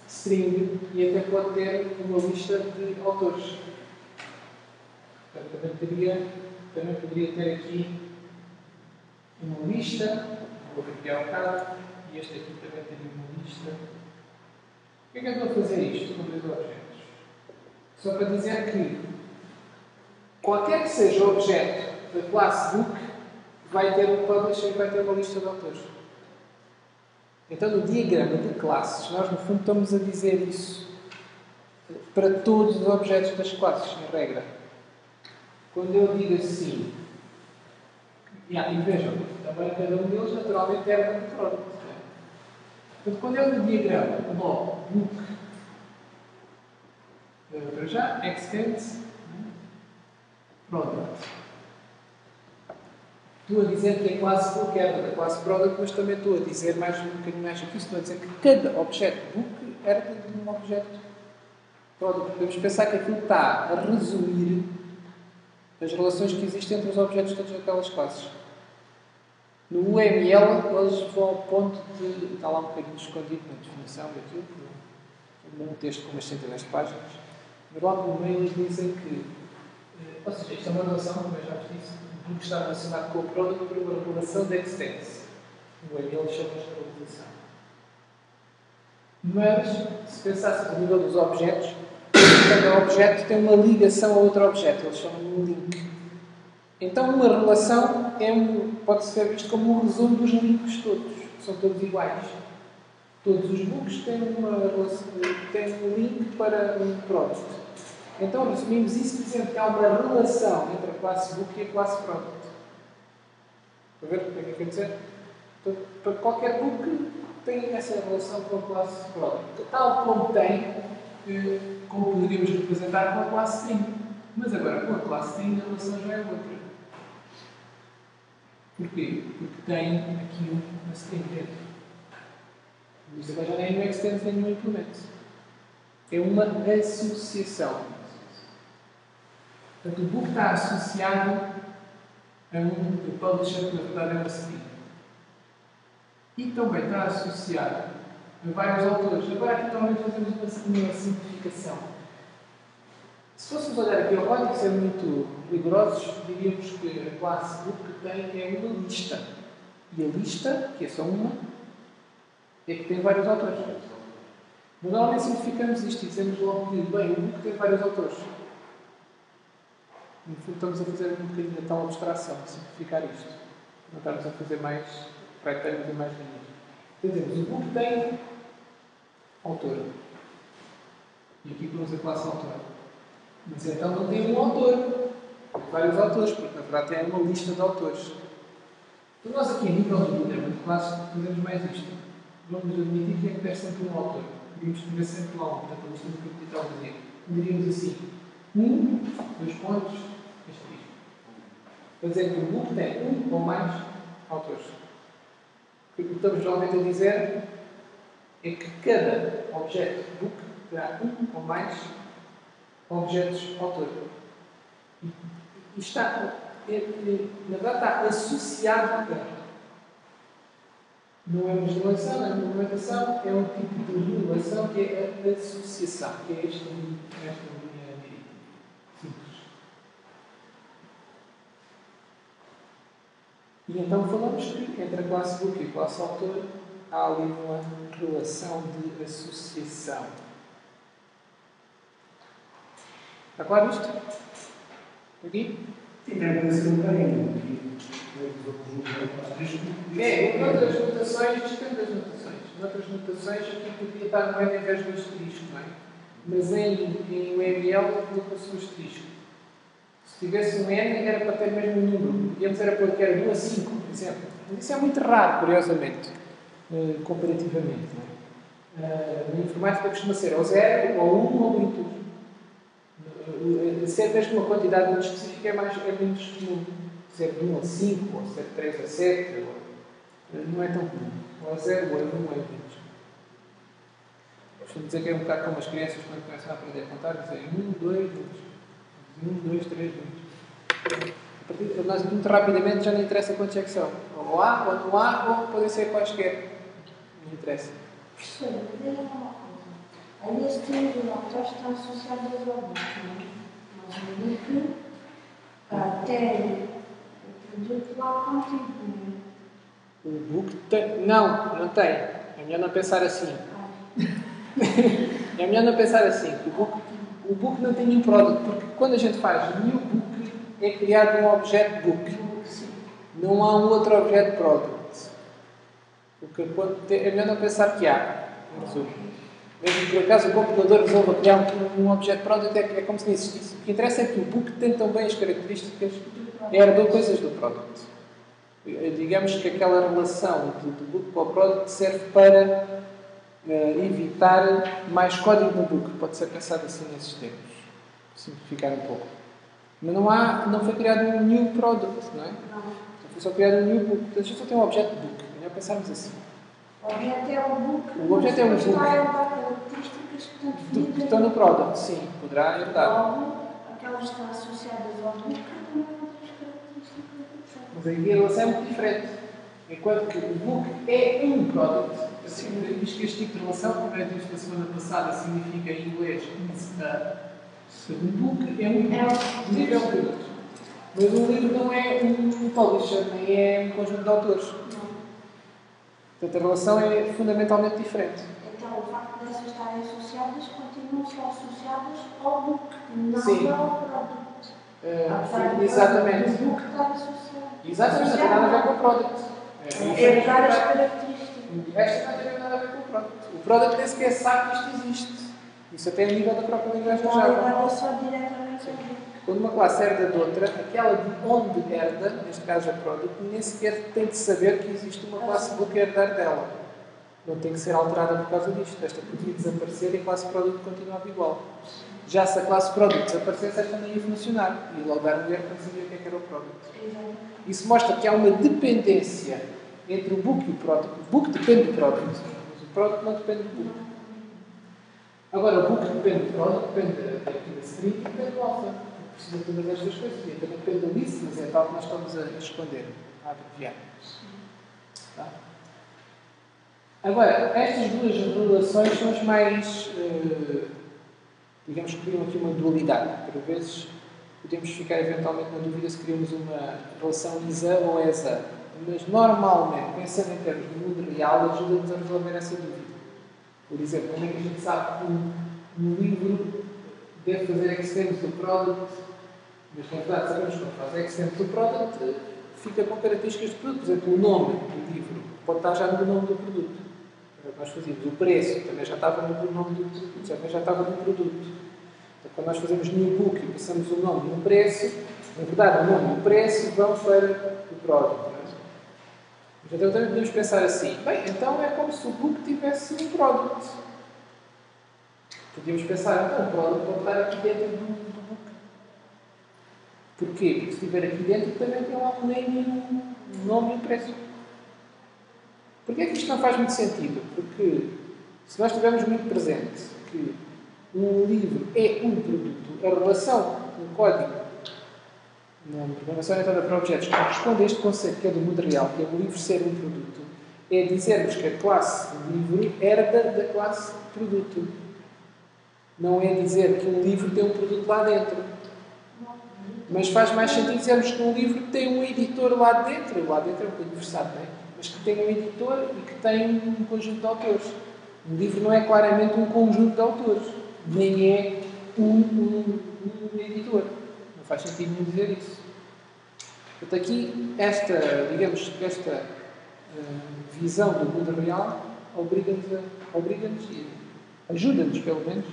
string e até pode ter uma lista de autores. Portanto, também poderia ter aqui uma lista, vou copiar o bocado, e este aqui também teria uma lista. Por que é que eu estou a fazer isto com dois objetos? Só para dizer que qualquer que seja o objeto da classe book vai ter um publisher e vai ter uma lista de autores. Então, no diagrama de classes, nós no fundo estamos a dizer isso para todos os objetos das classes, em regra. Quando eu digo assim, e vejam, também cada um deles naturalmente é um product. Portanto, quando eu no diagrama coloco book, para já, extends product. Estou a dizer que a classe book era da classe product, mas também estou a dizer mais um bocadinho mais aqui. Estou a dizer que cada objeto book era de um objeto product. Podemos pensar que aquilo está a resumir as relações que existem entre os objetos de todas aquelas classes. No UML, eles vão ao ponto de... Está lá um bocadinho escondido na definição daquilo, num texto com umas centenas de páginas. Mas lá no meio eles dizem que... Ou seja, isto é uma relação, como eu já vos disse, do que está relacionado com o product por uma relação de extents. O UML chama esta relação. Mas, se pensássemos a nível dos objetos, cada objeto tem uma ligação a outro objeto. Eles chamam de um link. Então, uma relação pode ser visto como um resumo dos links todos. São todos iguais. Todos os books têm um link para um product. Então, resumimos isso dizendo que há uma relação entre a classe book e a classe product. Está a ver o que é que eu quero dizer? Então, para qualquer book tem essa relação com a classe product. Tal como tem, como poderíamos representar com a classe string. Mas agora, com a classe string, a relação já é outra. Porquê? Porque tem aqui uma string dentro. Isso agora já nem no extends nem no implement. É uma associação. Portanto, o book está associado a um publisher que, na verdade, é uma string. e também está associado a vários autores. Agora aqui talvez fazemos uma simplificação. Se fôssemos olhar aqui ao código e ser muito rigorosos, diríamos que a classe book tem uma lista. E a lista, que é só uma, é que tem vários autores. Mas normalmente simplificamos isto e dizemos logo que, bem, o book tem vários autores. No fundo estamos a fazer um bocadinho de tal abstração, de simplificar isto. Não estamos a fazer mais retângulos e mais linhas. Então dizemos, o book tem autor. E aqui temos a classe autor. Mas então não tem um autor. Tem vários autores, porque na verdade tem uma lista de autores. Então nós aqui, a nível de problema de classe, fazemos mais isto. Vamos admitir que é que ter sempre um autor. Podíamos escrever sempre lá um, portanto a lista do que eu estava a dizer. Diríamos assim, 2 pontos, asterisco. Quer dizer que o book tem um ou mais autores. O que estamos geralmente a dizer é que cada objeto book terá um ou mais objetos autor. E está, na verdade, está associado a. Não é uma relação, é uma movimentação, é um tipo de relação que é a associação, que é esta linha direita. Simples. E então falamos que entre a classe book e a classe autor há ali uma relação de associação. Está claro isto? Aqui? Sim, deve ser um bocadinho. Noutras notações, depende das notações. Noutras notações, aqui podia estar no N em vez do asterisco, não é? Mas em UML, coloca-se o asterisco. Se tivesse um N, era para ter mesmo um número. Podíamos era pôr que era 1 a 5, por exemplo. Mas isso é muito raro, curiosamente, comparativamente. Não é? Na informática costuma ser ou 0, ou 1, ou muito. Ser mesmo uma quantidade muito específica é menos comum. Ser de 1 a 5, ou ser de 3 a 7, não é tão comum. Ou a 0, ou a 1, ou a 20. Costumo dizer que é um bocado como as crianças quando começam a aprender a contar, dizem 1, 2, 1, 2, 3, 20. Nós muito rapidamente já não interessa quantos é que são. Ou há, ou não há, ou podem ser quaisquer. Não interessa. Professor, diga uma coisa. Aí este autor está associado aos objetos, não é? Mas o book até o produto lá contigo, não é? O book tem. Não tem. É melhor não pensar assim. É melhor não pensar assim. O book não tem nenhum produto, porque quando a gente faz new book, é criado um objeto book. Não há um outro objeto product. É melhor não pensar que há. Mesmo que por acaso o computador resolva criar um objeto product, é como se não existisse. O que interessa é que o book tem também as características, herdou coisas do product. Digamos que aquela relação do book para o product serve para evitar mais código no book. Pode ser pensado assim nesses termos. Simplificar um pouco. Mas não foi criado um new product, não é? Não. Foi só criado um new book. Portanto, a gente só tem um objeto book. É melhor pensarmos assim. O objeto é o book. O objeto é um book. Está a dar características que estão definidas. Que estão no product, sim. Poderá herdar. Logo, aquelas que estão associadas ao book também têm outras características. Mas aí a relação é muito diferente. Enquanto que o book é um product. Assim, diz que este tipo de relação, como eu disse na semana passada, significa em inglês um book é um livro é um produto. Mas um livro não é um publisher, nem é um conjunto de autores. Não. Portanto, a relação é fundamentalmente diferente. Então, o facto dessas estarem associadas continuam só associadas ao book, não Sim. ao product. Apesar do Exatamente. book estar associado. Exatamente, não tem nada a ver com o product. É dar as características. Esta não tem nada a ver com o product. O product nem sequer sabe que isto existe. Isso até a nível da própria linguagem Não é Java. ligada só diretamente ao book. Quando uma classe herda de outra, aquela de onde herda, neste caso a product, nem sequer tem de saber que existe uma classe book a herdar dela. Não tem que ser alterada por causa disto. Esta podia desaparecer e a classe product continuava igual. Já se a classe product desaparecesse, esta não ia funcionar. E logo dar um erro para saber o que era o product. Isso mostra que há uma dependência entre o book e o product. O book depende do product, mas o product não depende do book. Agora, o book depende do product, depende da string e depende do alpha. Precisa de todas estas coisas. E também depende do list, mas é tal que nós estamos a esconder, a abreviar. Tá? Agora, estas duas relações são as mais, digamos que criam aqui uma dualidade. Por vezes podemos ficar eventualmente na dúvida se criamos uma relação ISA ou ESA. Mas normalmente, pensando em termos de mundo real, ajuda-nos a resolver essa dúvida. Por exemplo, como é que a gente sabe que um livro deve fazer extends do product, mas na verdade sabemos que quando faz extends do product fica com características de produto. Por exemplo, o nome do livro pode estar já no nome do produto. Nós fazíamos o preço, também já estava no nome do produto, também já estava no produto. Então, quando nós fazemos new book e passamos o nome no preço, na verdade o nome e o preço vão para o produto. Não é? Mas então também podemos pensar assim, bem, então é como se o book tivesse um produto. Podíamos pensar, então o produto pode estar aqui dentro do book. Porquê? Porque se estiver aqui dentro também tem lá um name, um nome e um preço. Porquê é que isto não faz muito sentido? Porque se nós tivermos muito presente que um livro é um produto, a relação com o código na programação orientada para objetos que corresponde a este conceito que é do mundo real, que é o livro ser um produto, é dizermos que a classe livro herda da classe produto. Não é dizer que um livro tem um produto lá dentro. Mas faz mais sentido dizermos que um livro tem um editor lá dentro. Lá dentro é um bocadinho versado, não é? Mas que tem um editor e que tem um conjunto de autores. Um livro não é claramente um conjunto de autores, nem é um editor. Não faz sentido nenhum dizer isso. Portanto, aqui, esta visão do mundo real obriga-nos e ajuda-nos, pelo menos,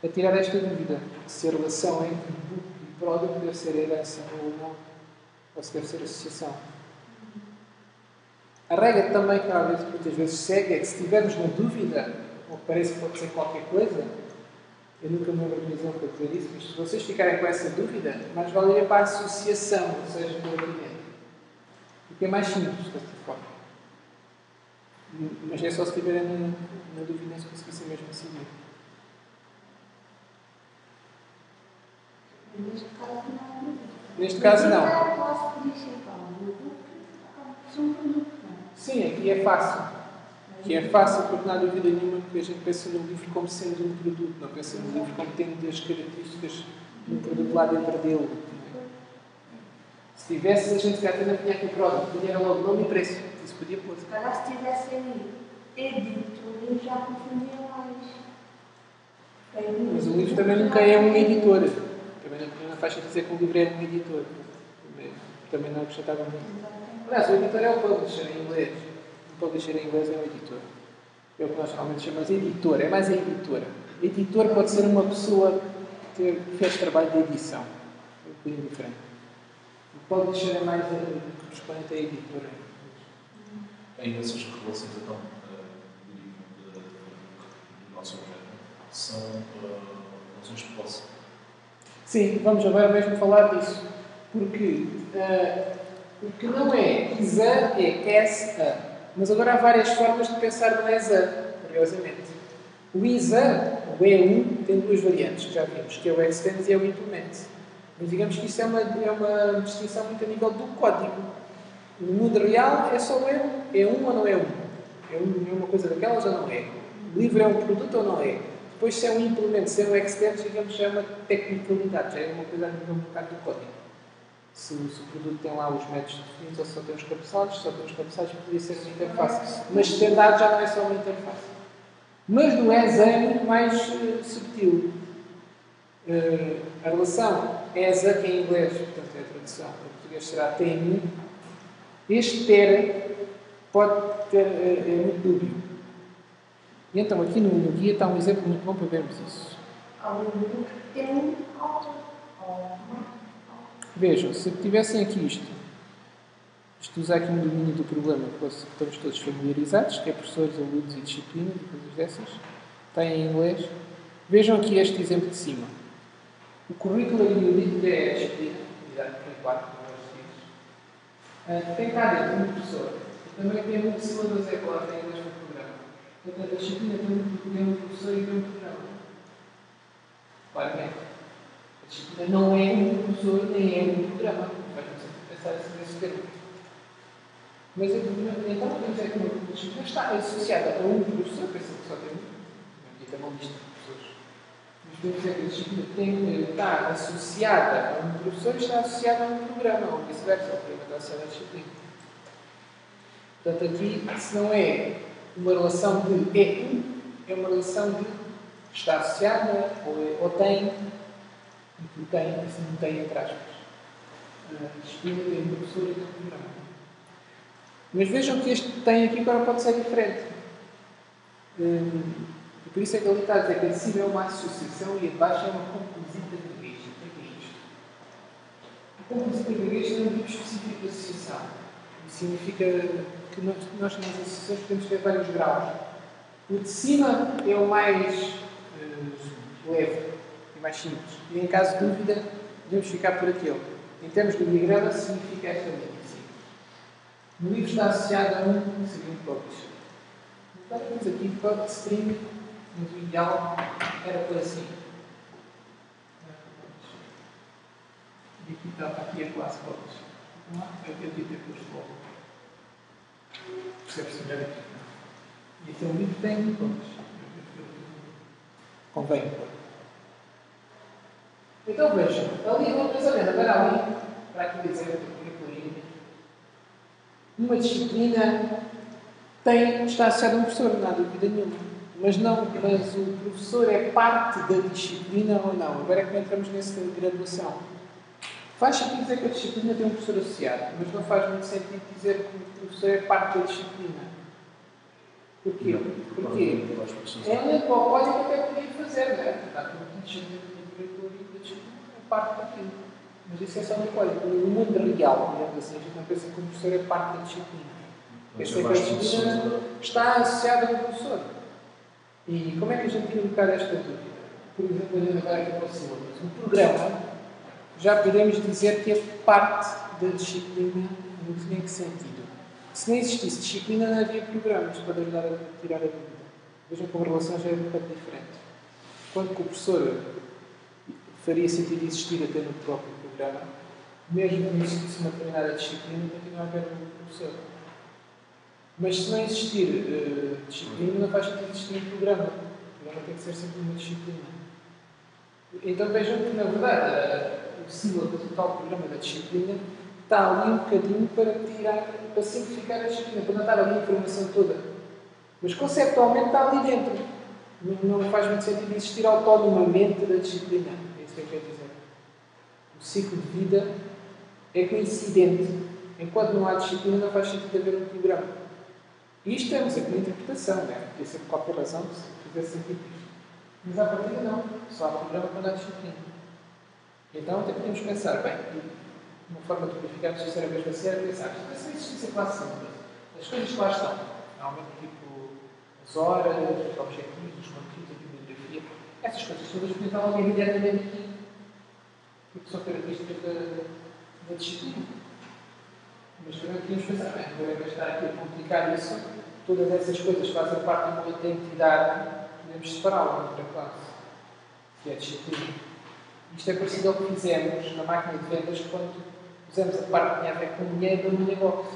a tirar esta dúvida se a relação entre book e product deve ser herança ou não, ou se deve ser associação. A regra também que muitas vezes segue é que se estivermos na dúvida, ou que parece que pode ser qualquer coisa, eu nunca me lembro de um exemplo para dizer isso, mas se vocês ficarem com essa dúvida, mais vale ir para a associação, ou seja, para o argumento. Porque é mais simples desta forma. Mas é só se estiverem na dúvida se conseguissem mesmo seguir. Neste caso não. A classe principal do book são um produto. Sim, aqui é fácil. Aqui é fácil porque não há dúvida nenhuma que a gente pensa no livro como sendo um produto, não pensa no livro como tendo as características de um produto lá dentro dele. Se tivesse, a gente se calhar não tinha aqui o produto, podia logo nome e preço. Isso podia pôr. Se calhar se tivesse ali editor, já confundia mais. Mas o livro também nunca é um editor. Também não faz sentido dizer que um livro é um editor. Também não acrescentava muito. Aliás, o editor é o publisher em inglês. O publisher em inglês é um editor. É o que nós realmente chamamos de editor. É mais a editora. Editor pode ser uma pessoa que fez trabalho de edição. É um bocadinho diferente. O publisher é mais correspondente à editora. Em essas relações, então, do nosso objeto, são relações de posse. Sim, vamos agora mesmo falar disso. Porque o que não é ISA é ESA. Mas agora há várias formas de pensar no ESA, curiosamente. O ISA, o E1, tem duas variantes, que já vimos, que é o Extend e é o Implement. Mas digamos que isso é uma distinção muito a nível do código. No mundo real é só o E1. É um ou não é um? É uma coisa daquelas ou não é? O livro é um produto ou não é? Depois, se é um implemento, se é um extend, digamos, já é uma tecnicalidade, já é uma coisa a nível um bocado do código. Se o produto tem lá os métodos definidos ou só tem os cabeçalhos, poderia ser uma interface. Mas standard já não é só uma interface. Mas no ESA é muito mais subtil. A relação ESA, que em inglês, portanto é a tradução, em português será TM, este ter pode ter, é muito dúbio. E então aqui no guia está um exemplo muito bom para vermos isso. Tem um autor. Vejam, se tivessem aqui isto usa aqui um domínio do problema que estamos todos familiarizados, que é professores, alunos e disciplinas e coisas dessas, está em inglês. Vejam aqui este exemplo de cima. O currículo unit, que é a disciplina, unidade curricular, como nós dizemos, tem cá dentro um professor, e também tem um simulador Zé Colar em inglês no programa. Portanto, a disciplina tem um professor e tem um programa. Claramente. A disciplina não é um professor nem é um programa. Não faz muito sentido pensar assim nesse termo. Mas então podemos dizer que uma disciplina está associada a um professor, pensa que só tem aqui tem uma lista de professores. Mas podemos dizer que a disciplina está associada a um professor e está associada a um programa, ou vice-versa, o programa está associado à disciplina. Portanto, aqui, se não é uma relação de é uma relação de está associada ou tem, e que tem, se não tem, entre aspas. A disciplina tem um professor e tem um programa. Mas vejam que este tem aqui agora pode ser diferente. E por isso é que ele está a dizer que a cima é uma associação e abaixo é uma composita gregista. O que é isto? A composita gregista é um tipo específico de associação. Isso significa que nós nas associações podemos ter vários graus. O de cima é o mais leve e mais simples. E em caso de dúvida, podemos ficar por aquele. Em termos de diagrama, significa esta linha. No livro está associado a um seria um publisher. Agora temos aqui public stream, mas o ideal era por assim. E aqui está aqui a classe publisher. Então, eu devia ter posto logo. Percebe-se melhor aqui. E este é um livro que tem um publisher. Convém pôr. Então vejam, ali vamos pensar, agora ali, para aqui dizer, uma disciplina está associada a um professor, não há dúvida nenhuma. Mas o professor é parte da disciplina ou não? Agora é que entramos nessa graduação. Faz sentido dizer que a disciplina tem um professor associado, mas não faz muito sentido dizer que o professor é parte da disciplina. Porquê? Porque é um código que até podia fazer, não é? Está tudo da disciplina, é parte daquilo. Mas isso é só no código. No mundo real, digamos assim, a gente não pensa que o professor é parte da disciplina. Pensa que a disciplina está associada ao professor. E como é que a gente tira um bocado esta dúvida? Por exemplo, olhando agora aqui para o sílabus. O programa, já podemos dizer que é parte da disciplina, em que sentido? Se não existisse disciplina, não havia programas para ajudar a tirar a dúvida. Vejam como a relação já é um bocado diferente. Quando que o professor faria sentido existir até no próprio programa, mesmo que não existisse uma determinada disciplina, continua a haver um professor. Mas se não existir disciplina, não faz sentido existir um programa. O programa tem que ser sempre uma disciplina. Então vejam que, na verdade, o símbolo do tal programa da disciplina está ali um bocadinho para simplificar a disciplina, para não estar ali a informação toda. Mas conceptualmente está ali dentro. Não faz muito sentido existir autonomamente da disciplina. É isso que eu quero dizer. O ciclo de vida é coincidente. Enquanto não há disciplina, não faz sentido haver um programa. E isto temos aqui uma interpretação, não é? Podia ser por qualquer razão se fizesse sentido isto. Mas à partida não. Só há programa quando há disciplina. Então até podemos pensar, bem, uma forma de verificar se isto era mesmo assim era pensar, se não existisse a classe simples, as coisas que lá estão, normalmente tipo as horas, os objetivos, os conteúdos, a bibliografia, essas coisas todas podiam estar logo imediatamente aqui, porque são características da disciplina. Mas também podíamos pensar, bem, agora vai estar aqui a complicar isso, todas essas coisas fazem parte de uma outra entidade, podemos separá-la de outra classe, que é a disciplina. Isto é parecido ao que fizemos na máquina de vendas quando pusemos a parte que tinha a ver com o dinheiro da Moneybox.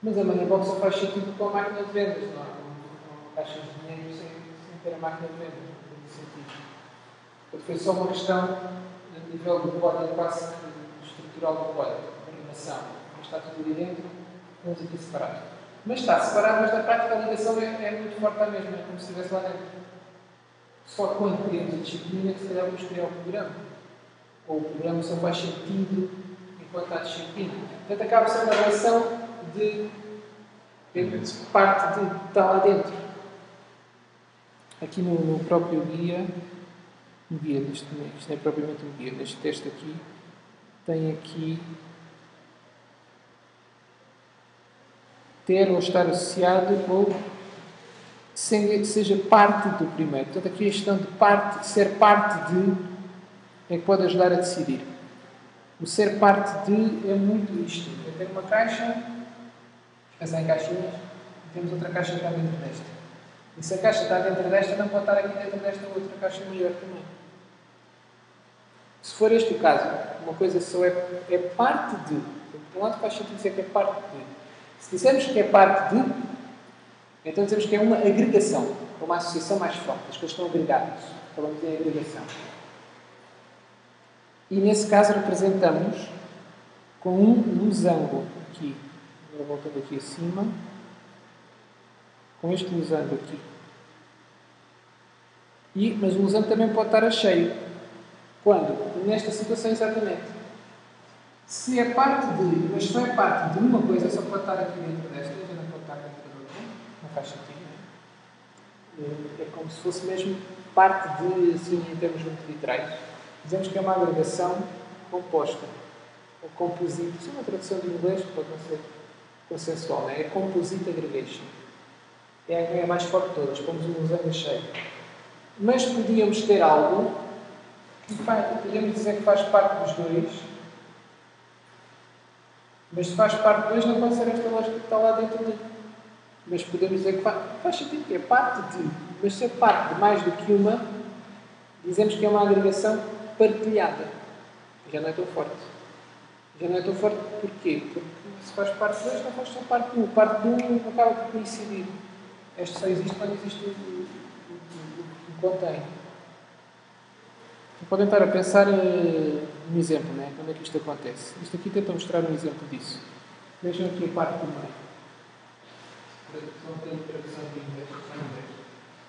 Mas a Moneybox só faz sentido com a máquina de vendas, não é? Com caixas de dinheiro sem ter a máquina de vendas, não tem sentido. Portanto, foi só uma questão a nível do código, quase estrutural do código, de programação. Mas está tudo ali dentro, vamos aqui separado. Mas está separado, mas na prática a ligação é muito forte à mesma, é como se estivesse lá dentro. Só quando criamos a disciplina que se calhar vamos criar o programa. Ou o programa só faz sentido enquanto há disciplina. Portanto, acaba sendo uma relação de parte de estar lá dentro. Aqui no próprio guia, isto não é propriamente um guia, neste texto aqui, tem aqui ter ou estar associado ou seja parte do primeiro. Portanto, aqui a questão de ser parte de, é que pode ajudar a decidir. O ser parte de é muito isto. Eu tenho uma caixa, pensar em caixinhas, e temos outra caixa que está dentro desta. E se a caixa está dentro desta, não pode estar aqui dentro desta outra caixa maior também. Se for este o caso, uma coisa só é parte de. Por um lado faz sentido dizer que é parte de. Se dissermos que é parte de, então dizemos que é uma agregação, uma associação mais forte. As coisas estão agregadas. Falamos em agregação. E nesse caso representamos com um losango aqui. Agora voltando aqui acima. Com este losango aqui. Mas o losango também pode estar a cheio. Quando? Nesta situação exatamente. Se é parte de, mas se não é parte de uma coisa, só pode estar aqui dentro desta, já não pode estar dentro da outra. Não faz sentido, não é? É como se fosse mesmo parte de, assim, em termos muito literais. Dizemos que é uma agregação composta. Ou composite. Isso é uma tradução de inglês que pode não ser consensual, não é? É composite aggregation. É a mais forte de todas. Pomos um losango cheio. Mas podíamos ter algo que podemos dizer que faz parte dos dois. Mas se faz parte de dois, não pode ser esta lógica que está lá dentro dele. Mas podemos dizer que faz sentido que é parte de. Mas se é parte de mais do que uma, dizemos que é uma agregação partilhada. Já não é tão forte. Já não é tão forte porquê? Porque se faz parte de dois, não faz só parte de um. Parte de um acaba por coincidir. Este só existe quando existe o que contém. Então, podem estar a pensar um exemplo, né? Quando é que isto acontece? Isto aqui tenta mostrar um exemplo disso. Vejam aqui a parte do meio. Não tenho tradução de inglês.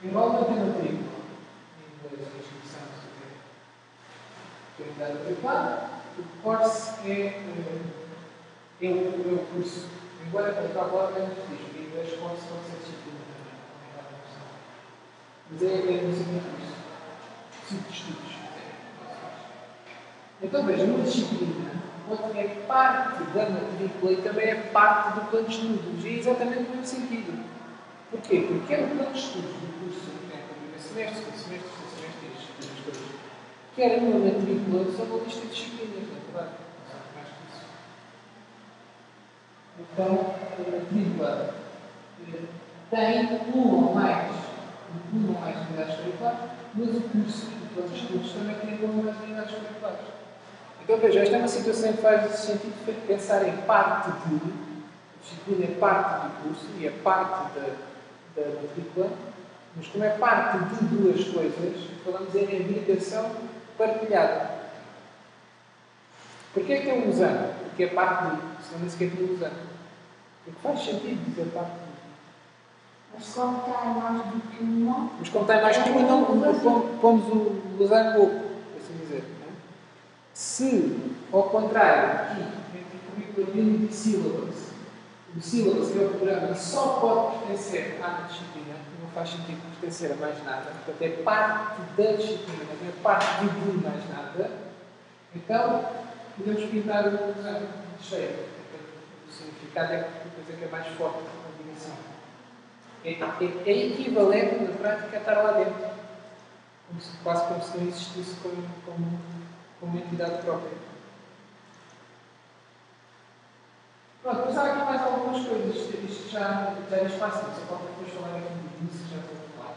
Enrollment and matrícula. Em inglês, a inscrição, tem dado matriculada. O course é o curso. Embora para a palavra não diz, em inglês course pode ser disciplina também. Mas é no seguinte curso. Cinco estudos. Então veja, uma disciplina é parte da matrícula e também é parte do plano de estudos. E é exatamente no mesmo sentido. Porquê? Porque é o plano de estudos do curso, semestre, quer uma matrícula, só uma lista de disciplinas, não é verdade? Mais que isso. Então, a matrícula tem uma ou mais unidades curriculares, mas o curso, o plano de estudos, também tem uma ou mais unidades curriculares. Então, veja, esta é uma situação que faz sentido pensar em parte de, a disciplina é parte do curso e é parte da matrícula, mas como é parte de duas coisas, falamos em agregação partilhada. Porquê é que tem um losango? Porque é parte de, se não nem sequer tem um losango. Porque faz sentido dizer parte de. Mas como tem mais do que uma... Mas como tem mais que uma, não pomos o losango oco, por assim dizer. Se, ao contrário, aqui, entre o currículo e o syllabus, o syllabus é o programa e só pode pertencer à disciplina, não faz sentido pertencer a mais nada, portanto é parte da disciplina, não é parte de mais nada, então podemos pintar o losango cheio. O significado é que é mais forte a dimensão. É equivalente, na prática, a estar lá dentro, quase como se não existisse como uma entidade própria. Pronto, mas há aqui mais algumas coisas. Isto já é fácil, só falta depois falar aqui do início, já estou a falar.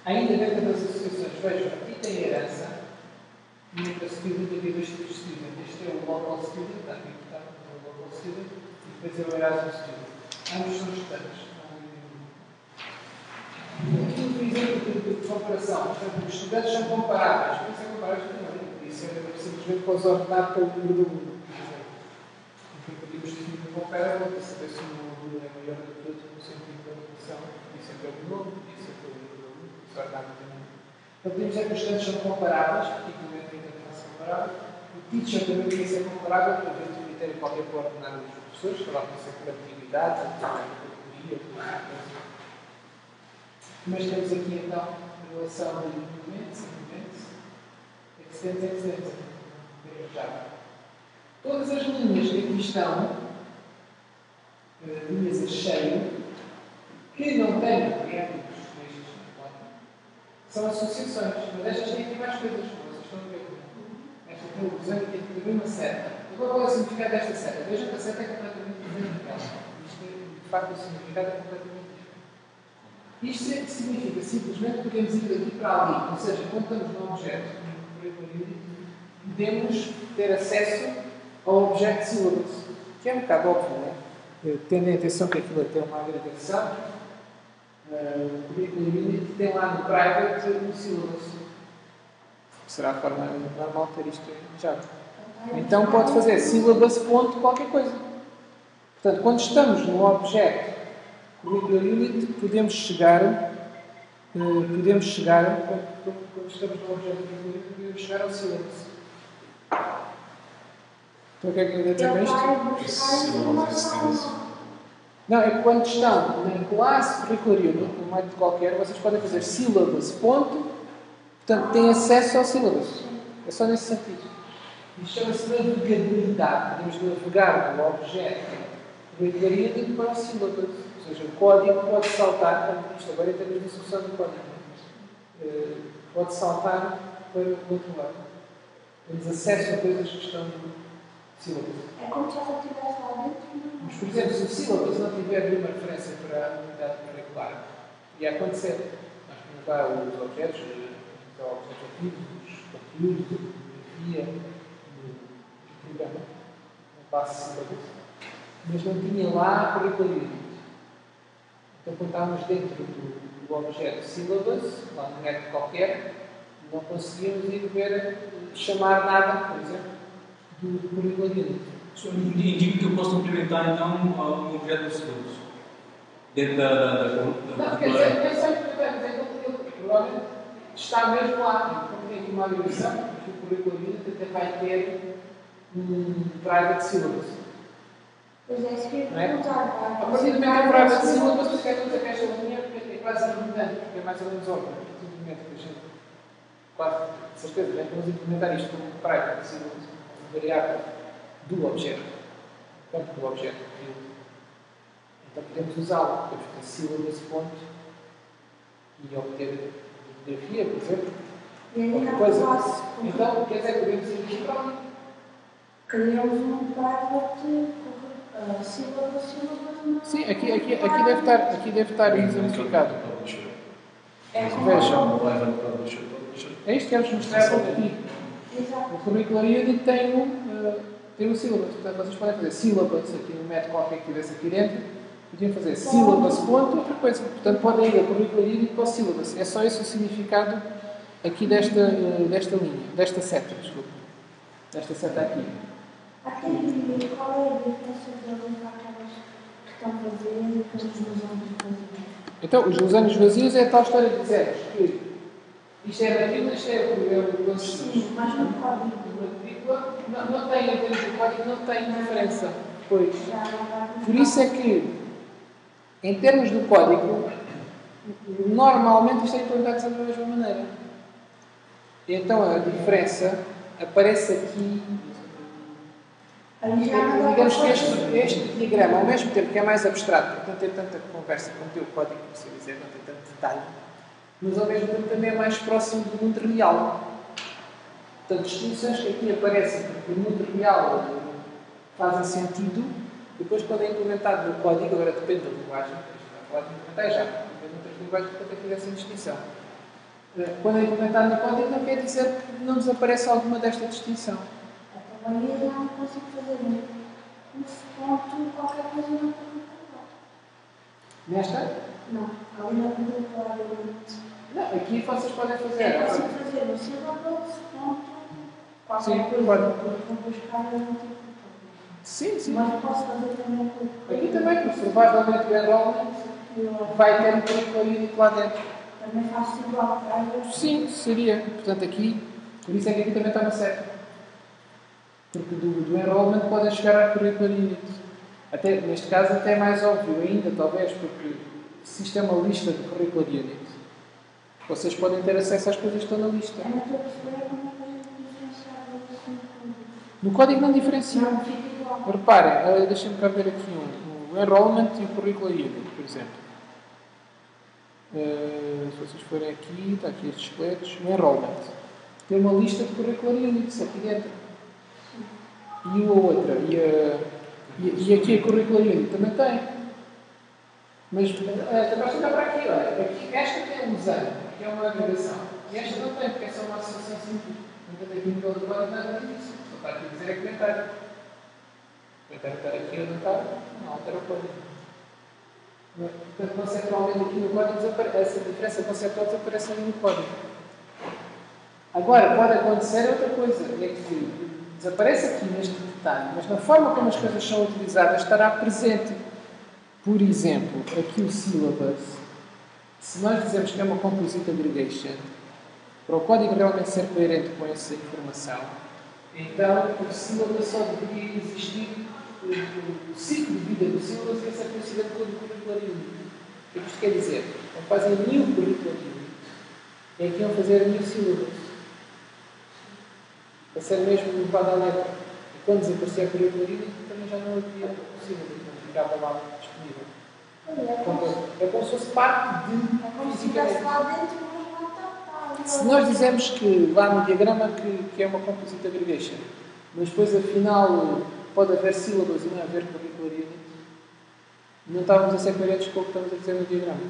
Ainda dentro das associações, vejam, aqui tem a herança, e entre a student havia dois tipos de student. Este é o local student, está aqui, o local student, e depois é o Erasmus student. Ambos são estudantes. Aqui um exemplo de comparação. Portanto, os estudantes são comparáveis. Por isso é comparáveis também. Isso é simplesmente para os ordenar pelo número do mundo, por exemplo. Então, podemos definir um comparable para saber se um aluno é maior do que outro no sentido da relação. Isso é pelo nome, isso é pelo número do aluno, isso é ordenado também. Então, podemos dizer que os estudantes são comparáveis, particularmente a interface comparável. O teacher também podia ser comparável, para ver um critério qualquer para ordenar os professores, falar com essa coletividade, a categoria, mas temos aqui então a relação de movimentos, extends. Todas as linhas que aqui estão, linhas a cheio, que não têm proprietários nestes, são associações. Mas estas têm aqui mais coisas, vocês estão a ver. Esta tem o losango e tem também uma seta. Agora, qual é o significado desta seta? Vejam que a seta é completamente diferente daquela. Isto, de facto, o significado é completamente diferente. Isto significa simplesmente que podemos ir daqui para ali, ou seja, quando estamos num objeto, podemos ter acesso ao objeto syllabus, que é um bocado óbvio, não é? tendo em atenção que aquilo tem uma agregação, o currículo Unity tem lá no private o syllabus. Será a forma normal de ter isto em Java. Então pode fazer syllabus ponto qualquer coisa. Portanto, quando estamos no objeto currículo Unity, podemos chegar quando estamos no objeto currículo Unity, podemos chegar ao syllabus. Então o que é que eu dizer com isto? Não, é que quando estão na classe curricular Unity, num método qualquer, vocês podem fazer syllabus ponto, portanto têm acesso ao syllabus. É só nesse sentido. Isto chama-se navegabilidade. Podemos navegar do objeto curricular Unity para o syllabus. Ou seja, o código pode saltar, isto agora em termos de instrução do código, pode saltar para o outro lado. Temos acesso a coisas que estão no syllabus. É como se ela estivesse lá dentro. Mas, por exemplo, se o syllabus não tiver nenhuma referência para a unidade curricular, ia acontecer. Nós temos lá os objetos, os objetivos, os conteúdos, a bibliografia, o programa, a base syllabus, mas não tinha lá a curricularidade. Então, quando estávamos dentro do objeto syllabus, lá num método qualquer, não conseguíamos ir ver, chamar nada, por exemplo, do curricularidade. Isso indica que eu posso implementar então um objeto de syllabus dentro da Não, quer dizer, eu sei que ele provavelmente está mesmo lá. Como tem aqui uma agressão, que o curricularidade até vai ter um private syllabus. Pois é, isso que eu ia Não é? perguntar. A partir do momento que é private syllabus, você quer dizer que esta linha é quase redundante, porque é mais ou menos óbvio. Simplesmente que a gente, quase, de certeza, vamos implementar isto como private syllabus, como variável do objeto, campo do objeto. Então podemos usá-lo, podemos fazer syllabus ponto e obter bibliografia, por exemplo, E aí, qualquer coisa. Então, quer dizer que podemos ir aqui para ali. criamos um private syllabus. Sim, aqui deve estar exemplificado. Veja. É isto que vamos mostrar aqui. Exato. O curricular Unity tem um syllabus. Portanto, vocês podem fazer syllabus aqui no método qualquer que tivesse aqui dentro. Podiam fazer syllabus ponto outra coisa. Portanto, podem ir ao curricular Unity para o syllabus. É só esse o significado aqui desta linha, desta seta, desculpa. Desta seta aqui. Até aí, qual é a diferença de aquelas que estão vazias e aquelas dos anos vazios? Então, os gusanos vazios é a tal história de dizermos que isto é daquilo, isto é o Sim, mas no código. não tem, em termos de código, não tem diferença. Pois. Já não vai. Por isso é que, em termos do código, normalmente isto é implementado sempre da mesma maneira. E então a diferença aparece aqui. Digamos que este diagrama, ao mesmo tempo que é mais abstrato, porque não tem tanta conversa como tem o código, por assim dizer, não tem tanto detalhe, mas ao mesmo tempo também é mais próximo do mundo real. Portanto, distinções que aqui aparecem, porque o mundo real fazem sentido, depois quando é implementado no código, agora depende da linguagem, a falar de implementar já, depende de outras linguagens que até fizessem distinção. Quando é implementado no código, não quer dizer que não desaparece alguma desta distinção. Então, aí eu não consigo fazer um ponto qualquer coisa na curricular. Nesta? Não, ali na curricular. Não, aqui vocês podem fazer. É possível fazer no syllabus ponto qualquer Sim, coisa. pode. Porque vou buscar eu não tenho Sim, sim. Mas posso fazer também com Aqui também, porque provavelmente o enrollment vai ter um currículo Unity lá dentro. Também faço igual, tá? Sim, seria. Portanto, aqui, por isso é que aqui também está na seta. Porque do enrollment podem chegar à curricular Unity. Até, neste caso, até é mais óbvio ainda, talvez, porque se isto é uma lista de curricular Unity, vocês podem ter acesso às coisas que estão na lista. Eu não estou a perceber como é que a gente diferenciar assim no código. No código não diferencia. Não, fica igual. Reparem, deixem-me cá ver aqui o enrollment e o curricular Unity, por exemplo. Se vocês forem aqui, está aqui estes esqueletos, o enrollment. Tem uma lista de curricular units aqui dentro. E a outra, e aqui a curricular unit também tem. Mas também está para aqui, olha. Aqui, esta tem um ano, que é uma agregação. E esta não tem, porque é só uma associação simples. Portanto, aqui no nível do código nada difícil. Só está aqui a dizer é comentário. Eu quero estar aqui ou não estar, não altera o código. Portanto, conceptualmente aqui no código, essa diferença conceptual desaparece ali no código. Agora, pode acontecer outra coisa, é que desaparece aqui neste detalhe, mas na forma como as coisas são utilizadas estará presente. Por exemplo, aqui o syllabus, se nós dizemos que é uma composite aggregation, para o código realmente ser coerente com essa informação, então o syllabus só deveria existir, o ciclo de vida do syllabus ia ser considerado como curricular unit. O que isto quer dizer? Quando fazem new curricular unit, é que iam fazer new syllabus. Para ser mesmo levado à letra. E quando desaparecia a curricular unit, também já não havia syllabus, não ficava lá disponível. É como se fosse parte de. É como se estivesse lá dentro, mas não está. Se nós dizemos que lá no diagrama que é uma composite aggregation, mas depois afinal pode haver sílabas e não haver curricular unit, não estávamos a ser coerentes com o que estamos a dizer no diagrama.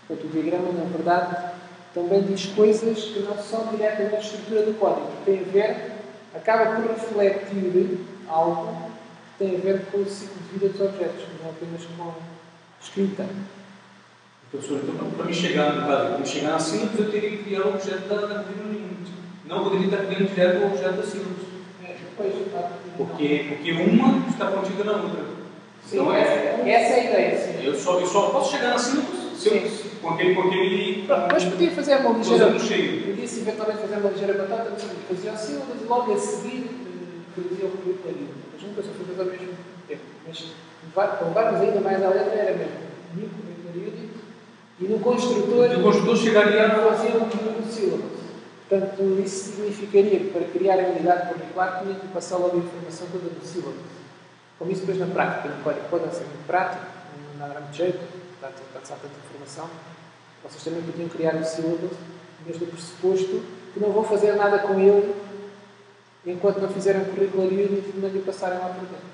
Portanto, o diagrama, na verdade, também diz coisas que não são diretamente a estrutura do código. Tem a ver, acaba por refletir algo que tem a ver com o ciclo de vida dos objetos, não apenas com a escrita. Professor, então para me chegar, no caso, para me chegar na sílabus, eu teria que criar o objeto da currículo unit. Não poderia estar criando direto o objeto da sílabus. Porque uma está contida na outra. Sim, então, essa é a ideia. Sim. Eu só posso chegar na sílabus com aquele. Mas podia fazer uma ligeira. Cheio. Podia-se eventualmente fazer uma ligeira batata, fazia o sílabus e logo a seguir fazia o currículo unit. Mas nunca só fazia ao mesmo tempo. Mas para levarmos ainda mais à letra era mesmo new curricular unit. E no construtor chegaria a fazer um sílabus. Portanto, isso significaria que para criar a unidade curricular tinha que passar logo a informação toda do sílabus. Como isso depois na prática, no código pode não ser muito prático, não dá muito jeito, portanto, passar tanta informação. Vocês também podiam criar um sílabus, desde o pressuposto que não vão fazer nada com ele enquanto não fizerem curricular unit e não lhe passarem lá por dentro.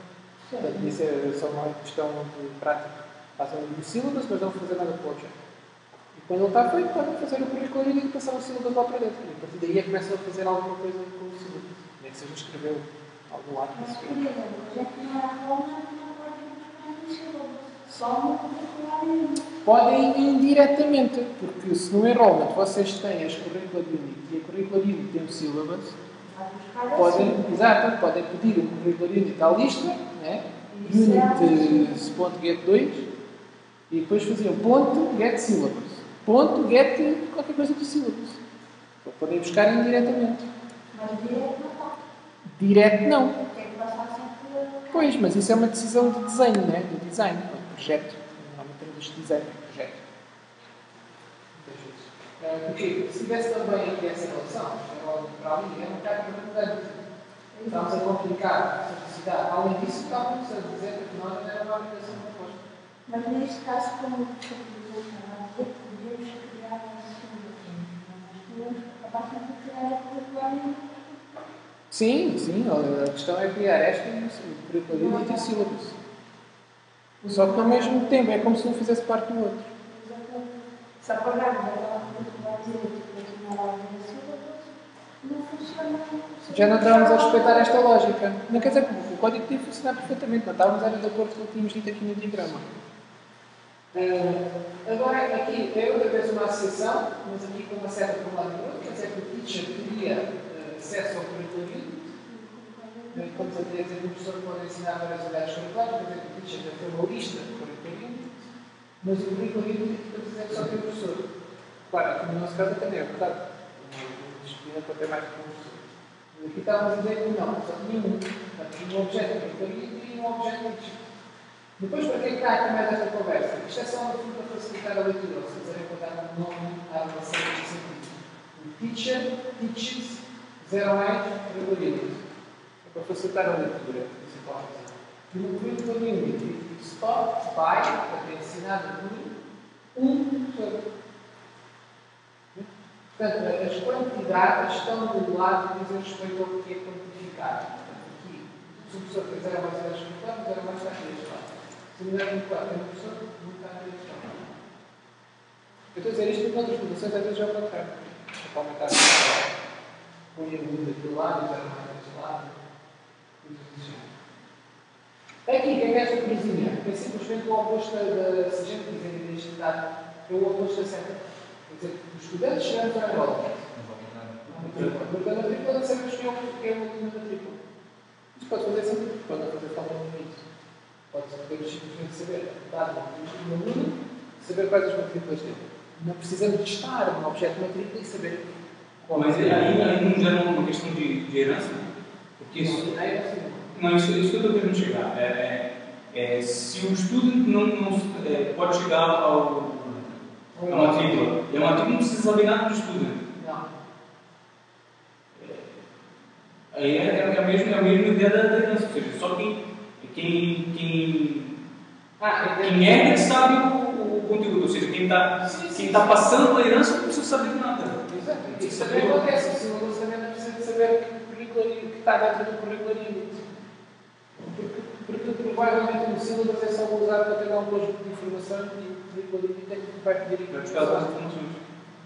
Portanto, isso é só uma questão de prática. Fazem o sílabus, mas não vão fazer nada com o objeto. E quando ele está feito, podem fazer o currículo unit e passar o sílabus lá para dentro. E a partir daí é que começam a fazer alguma coisa com o sílabus. Nem que seja escrever algum lado. Mas, por exemplo, o projeto não é Roma, não pode buscar no sílabus. Só no curricular unit. Podem indiretamente, porque se no enrollment vocês têm as curricular unit e a curricular unit tem o syllabus, podem pedir o curricular unit à lista, né? unit.get2 e depois faziam ponto get syllabus, ponto get qualquer coisa do syllabus. Então podem buscar indiretamente. Mas direto não pode. Direto não. Tem que passar sempre. Pois, mas isso é uma decisão de desenho, né? De design, de projeto. Normalmente temos este design de projeto. Porque se tivesse também aqui essa relação, para ali, é um bocado redundante. Estamos a complicar a simplicidade. Além disso, estávamos a dizer que nós não era uma aplicação proposta. Mas neste caso, como o professor podemos criar a parte de criar a curricular unit. Sim, a questão é criar esta e o curricular unit e o syllabus. Só que ao mesmo tempo é como se um fizesse parte do outro. Se apagarmos aquela curricular unit para tornar a sílabus, não funciona. Já não estávamos a respeitar esta lógica. Não quer dizer que o código podia funcionar perfeitamente, não estávamos a de acordo com o que tínhamos dito aqui no diagrama. Agora, aqui é outra vez uma associação, mas aqui com uma certa formalidade, quer dizer que o teacher teria acesso ao currículo unit. Como eu dizer que o professor pode ensinar várias unidades curriculares, quer dizer que o teacher deve ter uma lista de currículo unit, mas o currículo unit para dizer que só tem o professor. Claro, aqui no nosso caso também é verdade. Uma disciplina pode ter mais que um professor. Mas aqui estávamos a dizer que não, só tinha um. Tinha um objeto currículo unit e um objeto teacher. Depois, para quem está aqui mais esta conversa, isto é só uma forma para facilitar a leitura, se quiserem botar um nome à relação deste sentido. O teacher, teaches, 0 mais, currículo unit. É para facilitar a leitura, principalmente. E no currículo unit, stop, by, para ter ensinado por um professor. Portanto, as quantidades estão do lado que diz respeito ao que é quantificado. Aqui, se o professor fizer mais 0 curriculares, 0 mais está aqui este lado. Se me der muito claro, tem um professor, não está aqui este lado. Eu estou a dizer isto porque outras funções às vezes é o contrário. Para aumentar a quantidade. Põe a medida daquele lado, 0 mais deste lado. Coisas assim. é esta cruzinha? É simplesmente o oposto da. Se a gente quiser identidade, é o oposto da seta. Quer dizer, os estudantes chegam para a aula. Porque a matrícula não sabemos que é o último da matrícula. Isto pode fazer sentido, pode não fazer falta no limite. Podemos simplesmente saber dar um aluno, saber quais as matrículas dele. Não precisamos de estar no objeto de matrícula e saber qual Mas aí não gera uma questão de herança? Porque isso. Não, isso que eu estou querendo chegar. Se o estudante não pode chegar à matrícula, e a matrícula não precisa saber nada do estudante. Não. Aí é a mesma ideia da herança, ou seja, só quem é que sabe o conteúdo, ou seja, quem está passando a herança não precisa saber de nada. Exato. Isso também acontece. O ensino também não precisa de saber o que está dentro do currículo. Porque provavelmente o sílabus é só usado para ter um conjunto de informação e o currículo tem que vai pedir Vai buscar as informações.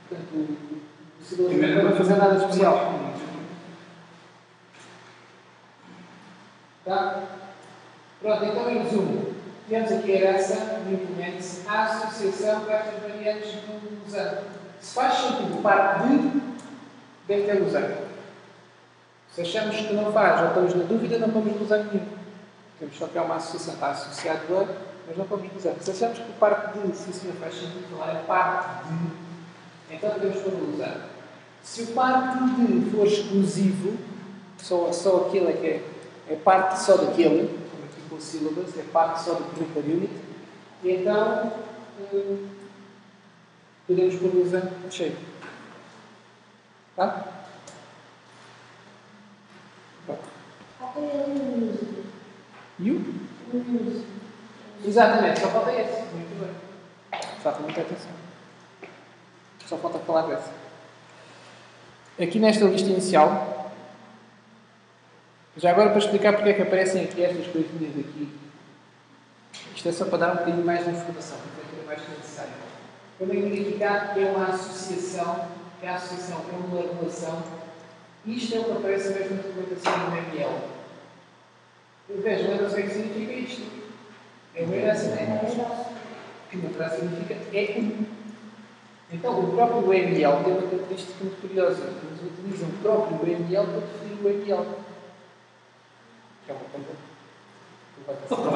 Portanto, o sílabus não vai fazer nada especial. Tá? Pronto, então em resumo, temos aqui a herança, no implemento, a associação com estas variantes do usando. Se faz sentido parte de, deve ter usando. Se achamos que não faz ou estamos na dúvida, não vamos usar nenhum. Temos só que é uma associação, está associado a, mas não vamos usar. Se achamos que parte de, se o senhor faz sentido falar, é parte de, então devemos pôr o usar. Se o parte de for exclusivo, só aquilo é que é parte só daquele, como aqui com o syllabus, é parte só do curricular unit, e então podemos pôr o usar cheio. Tá? E o? Exatamente, só falta esse. Muito bem. Falta muita atenção. Só falta falar desse. Aqui nesta lista inicial, já agora para explicar porque é que aparecem aqui estas coisinhas aqui. Isto é só para dar um bocadinho mais de informação, porque é mais necessário. Quando identificar que é uma associação, que a associação é uma relação, isto é o que aparece mesmo na documentação do ML. Vejam, lembram-se o que significa isto? É uma herança, não é? Que na verdade significa é um. Então, o próprio ML tem uma característica muito curiosa. Eles utilizam o próprio ML para definir o ML. Que é uma coisa que vai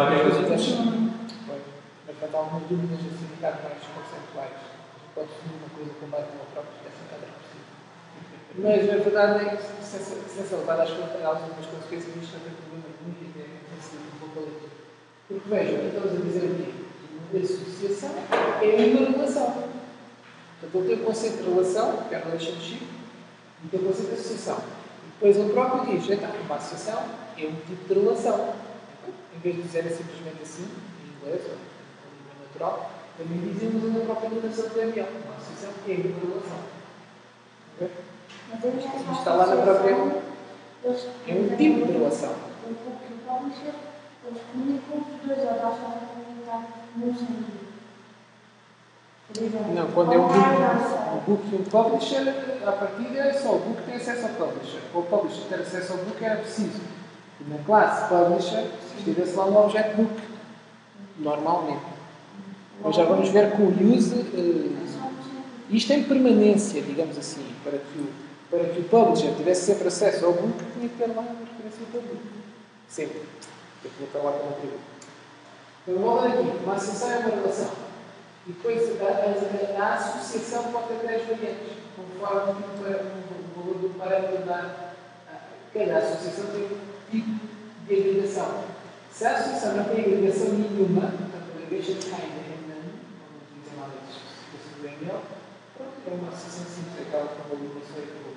ter coisa que funciona. Mas vai dar algumas dúvidas a significados mais conceptuais. A gente pode definir uma coisa com base no próprio que é cada possível. Mas a verdade é que, se essa levada às algumas consequências, isto não tem problema nenhum e até tem sido um pouco além. Porque vejam, o que estamos a dizer aqui? Uma associação é uma relação. Portanto, ele tem o conceito de relação, que é a relationship, e tem o conceito de associação. E depois ele próprio diz, então, uma associação é um tipo de relação. Então, em vez de dizerem simplesmente assim, em inglês, ou em língua natural, também dizemos na própria notação do ML. Uma associação é uma relação. Okay? Isto está lá na própria. É um tipo de relação. Eles comunicam os dois, ou basta comunicar no sentido. Não, quando é um book e um publisher, a partida é só o book tem acesso ao publisher. Para o publisher ter acesso ao book era preciso. E na classe publisher, se estivesse lá um objeto book, normalmente. Mas já vamos ver com o use. Isto em permanência, digamos assim, para que o publisher tivesse sempre acesso ao book, tinha que ter lá uma referência para o book. Sempre. Eu vou estar lá com uma tribo. Então, vamos ver aqui. Uma associação é uma relação. E depois a associação pode ter 10 variantes, conforme o valor do parâmetro da. Cada associação tem um tipo de agregação. Se a associação não tem agregação nenhuma, portanto, a agregation kind é none, não utilizam nada de especificação do ML, pronto, é uma associação simples, aquela com uma valor só e acabou.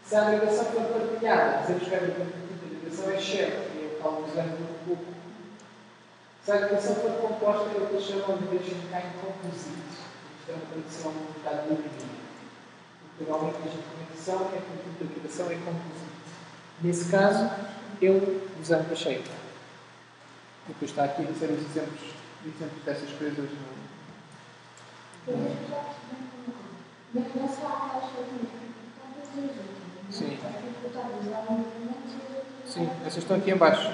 Se a agregação for partilhada, dizemos que a tipo de agregação é share, que é o tal usando no grupo. Se a agregação for composta, é o que eles chamam de agregation kind composite. Isto é uma tradução um bocado limitada. Normalmente a documentação é que o tipo de agregação é composite. Nesse caso, eu usando a shape. Depois está aqui a ser os exemplos dessas coisas. Sim. Sim, essas estão aqui em baixo.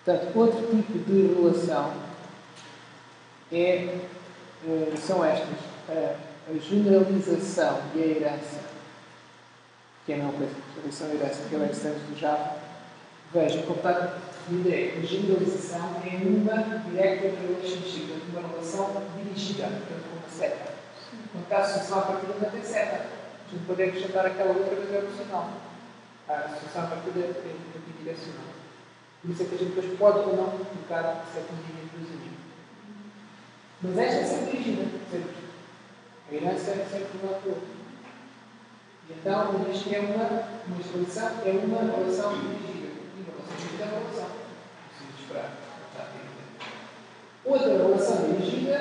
Portanto, outro tipo de relação são estas. A generalização e a herança, que é a mesma coisa, a relação e a herança, que é o extenso do Java. Vejam, como está definida a generalização é uma direct relationship, uma relação dirigida, portanto, com uma seta. Quando está a associação à partida não tem seta. A gente pode acrescentar aquela outra vez é opcional. A associação à partida é bidirecional. Por isso é que a gente depois pode ou não colocar setinha e cruzinha. Mas esta é sempre dirigida, sempre. A herança é sempre um lado do outro. E então, isto é uma expressão, é uma relação dirigida. E uma relação dirigida é uma relação. Não preciso esperar. Outra relação dirigida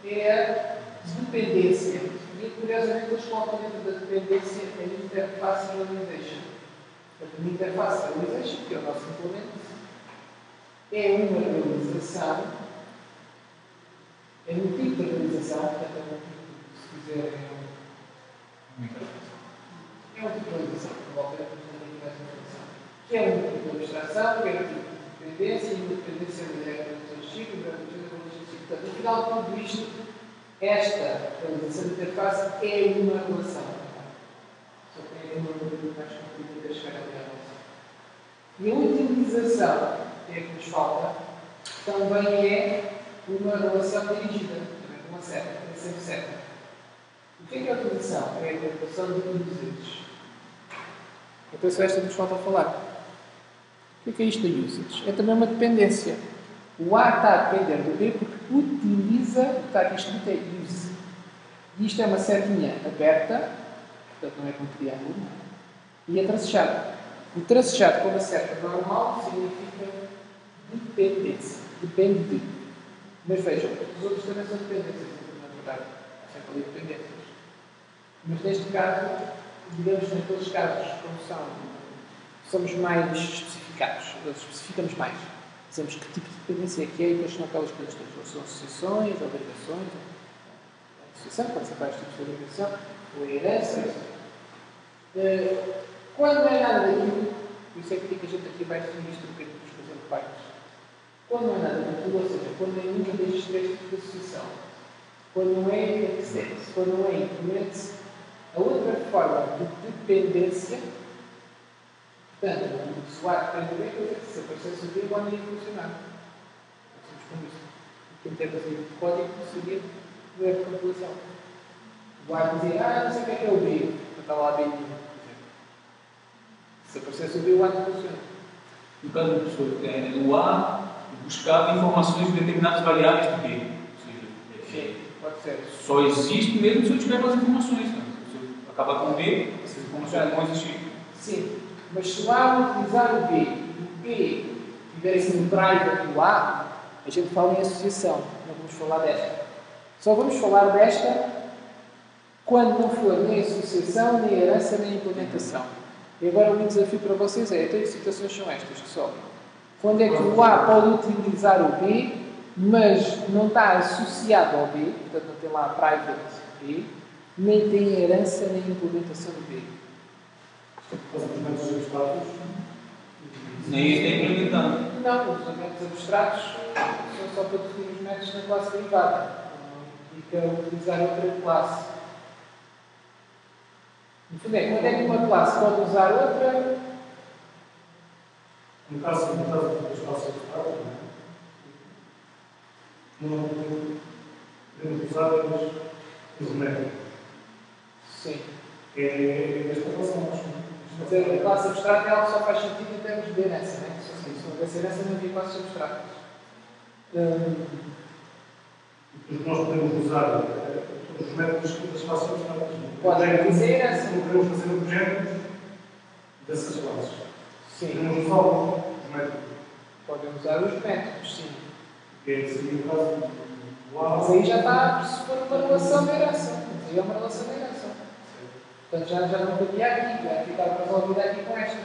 é a dependência. E, curiosamente, eles colocam dentro da dependência a interface realization. Portanto, a interface realization, que é o nosso implemento, é uma realização, é um tipo de realização, portanto, é um tipo, se quiser, é um tipo de realização, que volta a que é um tipo de abstração, que é um tipo de dependência, e uma dependência direta do Chico, portanto, no final de tudo isto, esta realização de interface é uma relação. Só que é uma coisa mais complicada de chegar até a relação. E a utilização, que é que nos falta, também é uma relação dirigida, também com uma seta, é sempre seta. O que é a utilização? É a interpretação de usage. Então, se esta nos falta falar. O que é isto da usage? É também uma dependência. O A está a depender do B porque utiliza o que está aqui escrito é use. E isto é uma setinha aberta, portanto não é com triângulo, e é tracejado. O tracejado com uma seta normal significa dependência. Depende de. Mas vejam, os outros também são dependências, na verdade. Há sempre ali dependências. Mas neste caso, digamos que naqueles casos, como somos mais especificados, especificamos mais. Dizemos que tipo de dependência é que é e quais são aquelas coisas todas. Ou são associações, obrigações, a associação, pode ser vários tipos de obrigação, ou a herança. Quando não é nada daquilo, por isso é que a gente aqui vai definir isto um bocadinho dos exemplos partes. Quando não é nada daquilo, ou seja, quando é nenhum destes três tipos de associação, quando não é extense, quando não é incremento, a outra forma de dependência. Portanto, o SWAT tem a ver se aparecesse o B, o A não ia funcionar. Passamos com isto. O que em termos de código seria o erro de calculação. O A dizia, não sei o que é o B. Então está lá B nenhum, por exemplo. Se aparecesse o B, o A não funciona. No caso do professor, o A buscava informações de determinadas variáveis do B. Ou seja, sim, pode ser. Só existe mesmo se eu tiver as informações. Né? Se eu acabar com o B, essas informações não vão existir. Sim. Mas se o A utilizar o B e o B tiver assim um driver do A, a gente fala em associação. Não vamos falar desta. Só vamos falar desta quando não for nem associação, nem herança, nem implementação. E agora o meu desafio para vocês é, então as situações são estas que sobram. Quando é que o A pode utilizar o B, mas não está associado ao B, portanto não tem lá a private B, nem tem a herança, nem a implementação do B. Os métodos abstratos. Nem está implementando. Não, os métodos abstratos são só para definir os métodos na classe derivada. Não implica utilizar outra classe. No fundo é, quando é que uma classe pode usar outra? No caso das classes abstratas, não podemos usar os métodos. Sim. É esta relação, acho. Mas a classe abstrata é algo que só faz sentido em termos de herança, não é? Se não houvesse herança, não havia classes abstratas. Porque nós podemos usar os métodos das classes abstratas. Podem dizer herança. Não podemos fazer objetos dessas classes. Sim. Podemos usar os métodos. Podem usar os métodos, sim. Que seria o caso do A. Mas aí já está a pressupor uma relação de herança. Mas aí é uma relação de herança. Portanto, já não cabia aqui, vai ficar resolvida aqui com esta.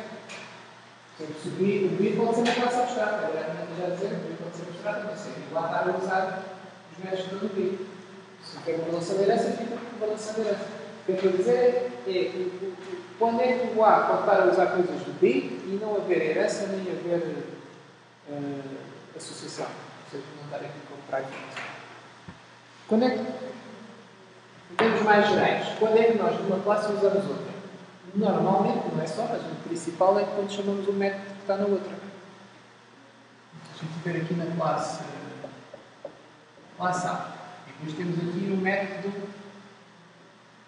O B pode ser uma classe abstrata, agora já dizer, o B pode ser abstrata, mas sei, lá está a usar os métodos do B. Se tiver uma relação de herança, fica uma relação de herança. O que eu quero dizer é quando é que o A pode estar a usar coisas do B e não haver herança nem haver associação. Ou seja, não estar aqui como private. Quando é que, em termos mais gerais, quando é que nós, numa classe, usamos outra? Normalmente, não é só, mas o principal é quando chamamos o método que está na outra. Se a gente ver aqui na classe A, e depois temos aqui o método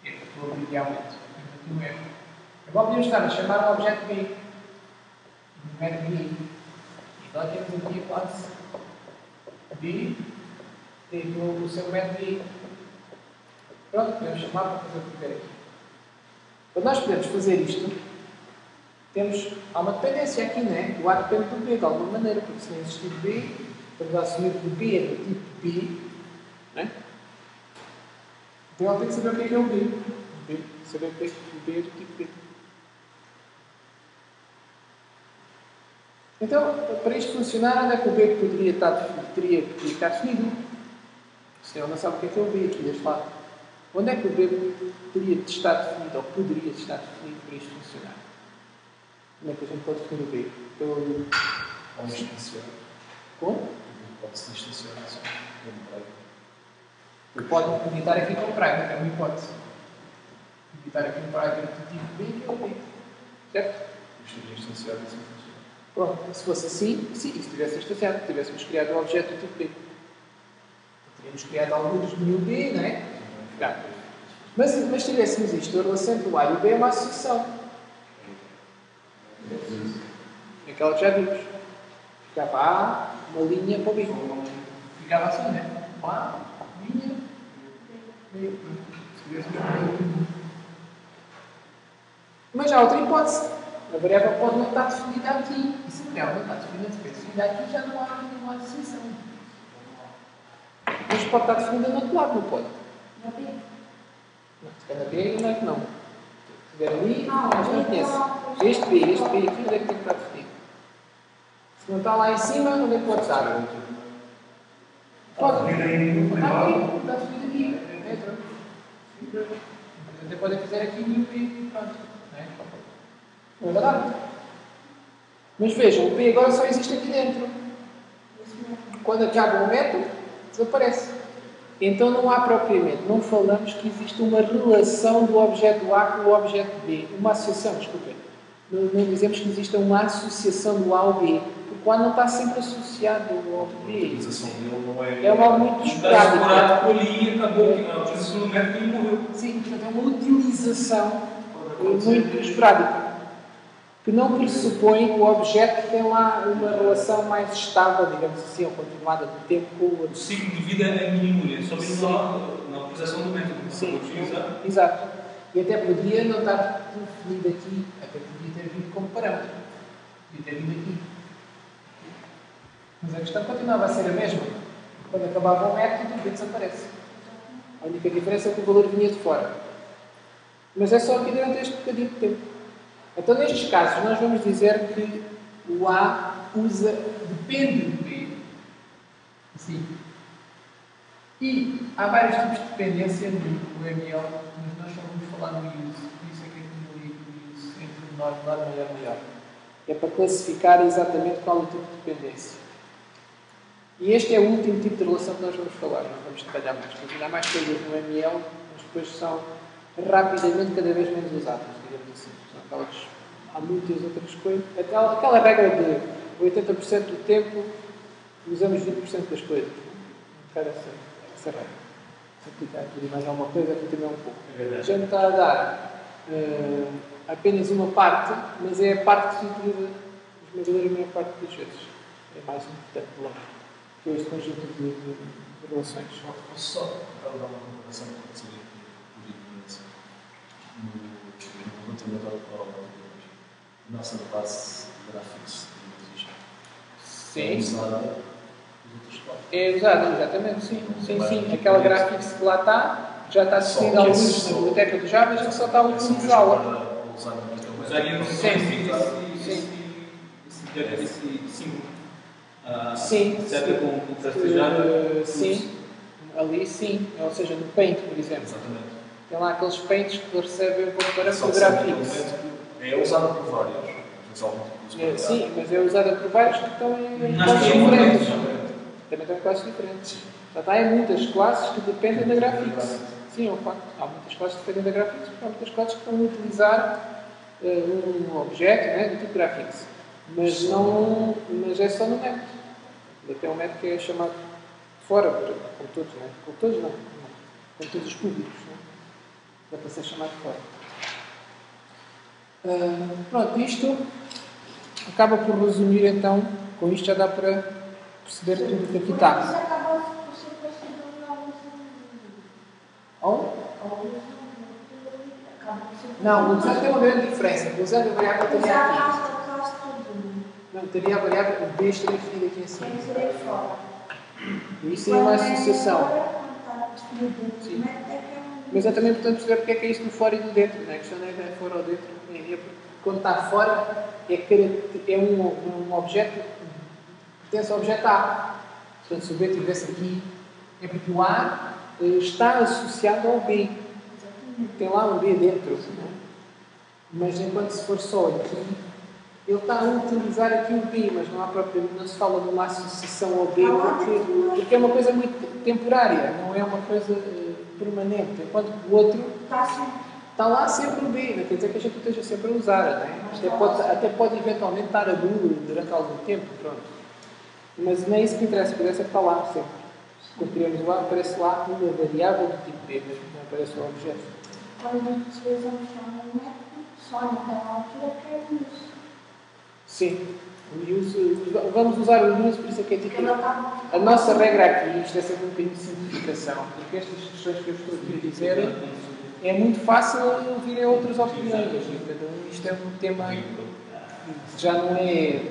F, vou abreviar muito. Temos aqui o F. Agora podemos estar a chamar o objeto B, o método B. E agora temos aqui a classe B, tem o seu método B. Pronto, podemos chamar para fazer o que tiver aqui. Quando nós podemos fazer isto, há uma dependência aqui, não é? O A depende do B, de alguma maneira, porque se não existir B, vamos assumir que o B é do tipo B, não é? Então ela tem que saber o que é o B. Saber o que o B é do tipo B. Então, para isto funcionar, onde é que o B teria que estar definido? Se ela não sabe o que é o B aqui deste lado. Onde é que o B teria de estar definido, ou poderia estar definido para isto funcionar? Onde é que a gente pode definir o B? Pelo... Ou distanciar. Como? Pode-se distanciar assim, Pode editar aqui com private, é uma hipótese. Editar aqui um private do tipo B, que é o B. Certo? Isto é distanciado assim funciona. Pronto, se fosse assim, sim, e se tivesse distanciado, tivéssemos criado um objeto do tipo B. Teríamos criado alguns de new B, não é? Mas se tivéssemos isto, a relação entre o A e o B é uma associação. Aquela que já vimos. Ficava A, uma linha para o B. Ficava assim, não é? A, linha, B. Se tivéssemos mas há outra hipótese. A variável pode não estar definida aqui. E se a variável não está definida aqui, já não há nenhuma associação. Mas pode estar definida no outro lado, não pode? Na B. Não, se calhar B não é que não. Se estiver ali, mas não conhece. Este B aqui, onde é que tem que estar definido? Se não está lá em cima, onde é que pode estar? Pode. Está aqui, está definido aqui. Dentro. Até podem fazer aqui o B, pronto. Não é verdade? Mas vejam, o P agora só existe aqui dentro. Quando acaba o método, desaparece. Então não há propriamente, não falamos que existe uma relação do objeto A com o objeto B. Uma associação, desculpem. Não dizemos que exista uma associação do A ao B. Porque o A não está sempre associado ao B. A utilização dele não é... É algo muito esporádico. Está ali e acabou. A utilização do método e morreu. Sim, portanto é uma utilização muito esporádica. Que não pressupõe que o objeto tem lá uma relação mais estável, digamos assim, ou continuada do tempo com o outro. O ciclo de vida é mínimo, é só mesmo na utilização do método. Sim, exato. E até podia não estar definido aqui, até podia ter vindo como parâmetro. Podia ter vindo aqui. Mas a questão continuava a ser a mesma. Quando acabava o método, o B desaparece. A única diferença é que o valor vinha de fora. Mas é só aqui durante este bocadinho de tempo. Então, nestes casos, nós vamos dizer que o A depende do B. Assim. E há vários tipos de dependência no ML, mas nós só vamos falar no use. Por isso é que aqui no use entre menor, maior. É para classificar exatamente qual é o tipo de dependência. E este é o último tipo de relação que nós vamos falar. Não vamos detalhar mais, porque ainda há mais coisas no ML, mas depois são rapidamente cada vez menos usadas, digamos assim. Há muitas outras coisas. Aquela regra de 80% do tempo usamos 20% das coisas. Não quero essa regra. Se aplicar aqui mais alguma coisa, aqui também um pouco. A gente está a dar apenas uma parte, mas é a parte que se utiliza esmagadora a maior parte das vezes. É mais importante, logo. Que é este conjunto de relações. Posso só dar uma comparação com o que seria por ignorância? No relativamente ao nossa base de gráficos de existe. Sim. É usada os outros quatro. É usada, exatamente, sim. Aquela graphics que lá está, já está definido alguns na biblioteca do Java, a gente só está a utilizá-la. Usaríamos esse símbolo. Sim. Certo com o testejado? Sim. Ali sim. Ou seja, no Paint, por exemplo. Exatamente. Tem lá aqueles paints que recebem como parâmetro gráficos. É usado por vários. só múltiplos. Sim, mas é usada por vários que estão em Acho classes que é uma diferentes. diferente. Também estão em classes diferentes. Portanto, há muitas classes que dependem da Graphics. Sim, é um facto. Há muitas classes que dependem da Graphics, porque há muitas classes que estão a utilizar um objeto, né, do tipo Graphics. Mas é só no método. Até um método que é chamado fora, como todos, né? Como todos não. Como todos os públicos. Né? Dá para ser chamado fora. Pronto, isto acaba por resumir então. Com isto já dá para perceber tudo o que aqui está. Isso acaba por ser parecido com alguns Não, o usar tem uma grande diferença. O usar a variável teria aqui. Não, teria a variável, o B estaria definido aqui em cima. E isso seria uma associação. Sim. Mas é também importante perceber porque é que é isso do fora e do dentro. Né? A questão não é fora ou dentro. É porque quando está fora é um objeto que pertence ao objeto A. Portanto, se o B estivesse aqui, é porque o A está associado ao B. Tem lá um B dentro. Né? Mas enquanto se for só aqui, ele está a utilizar aqui o B, mas não se fala de uma associação ao B, porque é uma coisa muito temporária, não é uma coisa permanente. Enquanto que o outro está lá sempre o B, não quer dizer que a gente esteja sempre a usar, né? Até pode eventualmente estar a nulo durante algum tempo, pronto. Mas não é isso que interessa, o que interessa é que está lá sempre. Quando criamos o A, aparece lá uma variável do tipo B, mesmo não aparece o objeto. Quando a gente utiliza um método, só naquela altura que é isso. Sim, vamos usar o use, por isso é que é tipo. A nossa regra aqui, isto é sempre um bocadinho de simplificação, porque estas questões que eu estou aqui a dizer é muito fácil ouvirem outras opiniões. Isto é um tema que já não é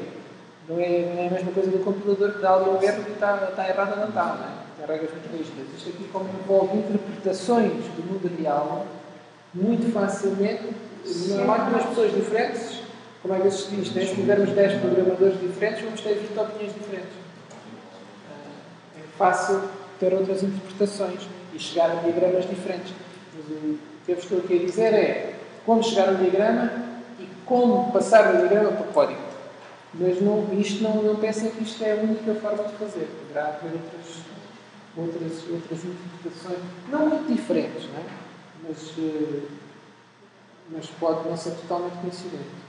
a mesma coisa do compilador que dá ali um erro e está errado ou não está, não é? Tem regras muito rígidas. Isto aqui, como envolve interpretações do mundo real, muito facilmente, normalmente duas pessoas diferentes, como é que se diz, né? Se tivermos 10 programadores diferentes, vamos ter 20 opiniões diferentes. É fácil ter outras interpretações e chegar a diagramas diferentes. Mas o que eu estou aqui a dizer é como chegar ao diagrama e como passar o diagrama para o código. Mas não pensem que isto é a única forma de fazer. Poderá haver outras interpretações, não muito diferentes, não é? Mas pode não ser totalmente coincidente.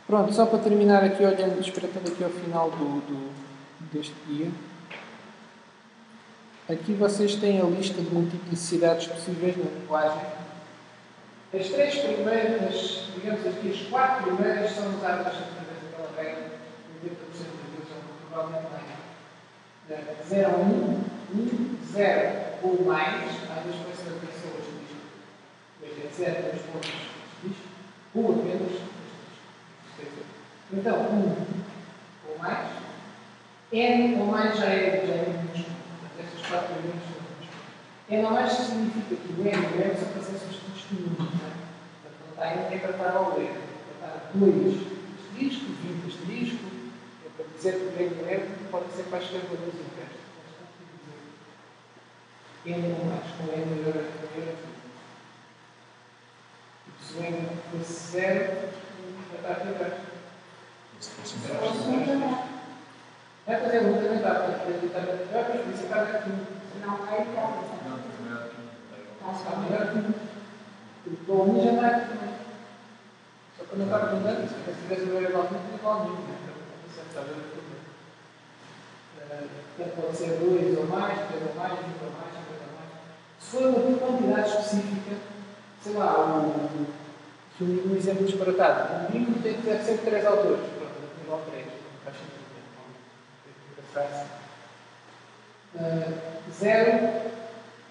Pronto, só para terminar aqui, espreitando aqui ao final deste dia. Aqui vocês têm a lista de multiplicidades possíveis na linguagem. As 3 primeiras, digamos aqui, as 4 primeiras são usadas pela regra, 80% das vezes, ou provavelmente mais. 0 a 1, 0 ou mais, às vezes parece que pessoas dizem 0, 2 pontos, ou apenas. Então, 1 ou mais, N ou mais já é menos. Essas 4 primeiras são menos. N ou mais significa que o N e o M são para ser substitutos de número. Portanto, não está N nem para estar ao N. Para estar 2 asterisco, 20 asterisco, é para dizer que o N e o M podem ser quaisquer valores inversos. N ou mais, com N maior a 0. Se o N fosse 0, vai estar aqui abaixo. É fazer muito também para acreditar. Eu acho que isso está aqui. Não é igual. Está melhor que o aluno já vai também. Só para não estar perguntando, se tivesse o igual a mim, pode ser 2 ou mais, 3 ou mais, 5 ou mais, 50 ou mais. Se for uma quantidade específica, sei lá, um exemplo disparatado, um livro deve ser de 3 autores. Pronto, igual 3. Faz sentido. 0,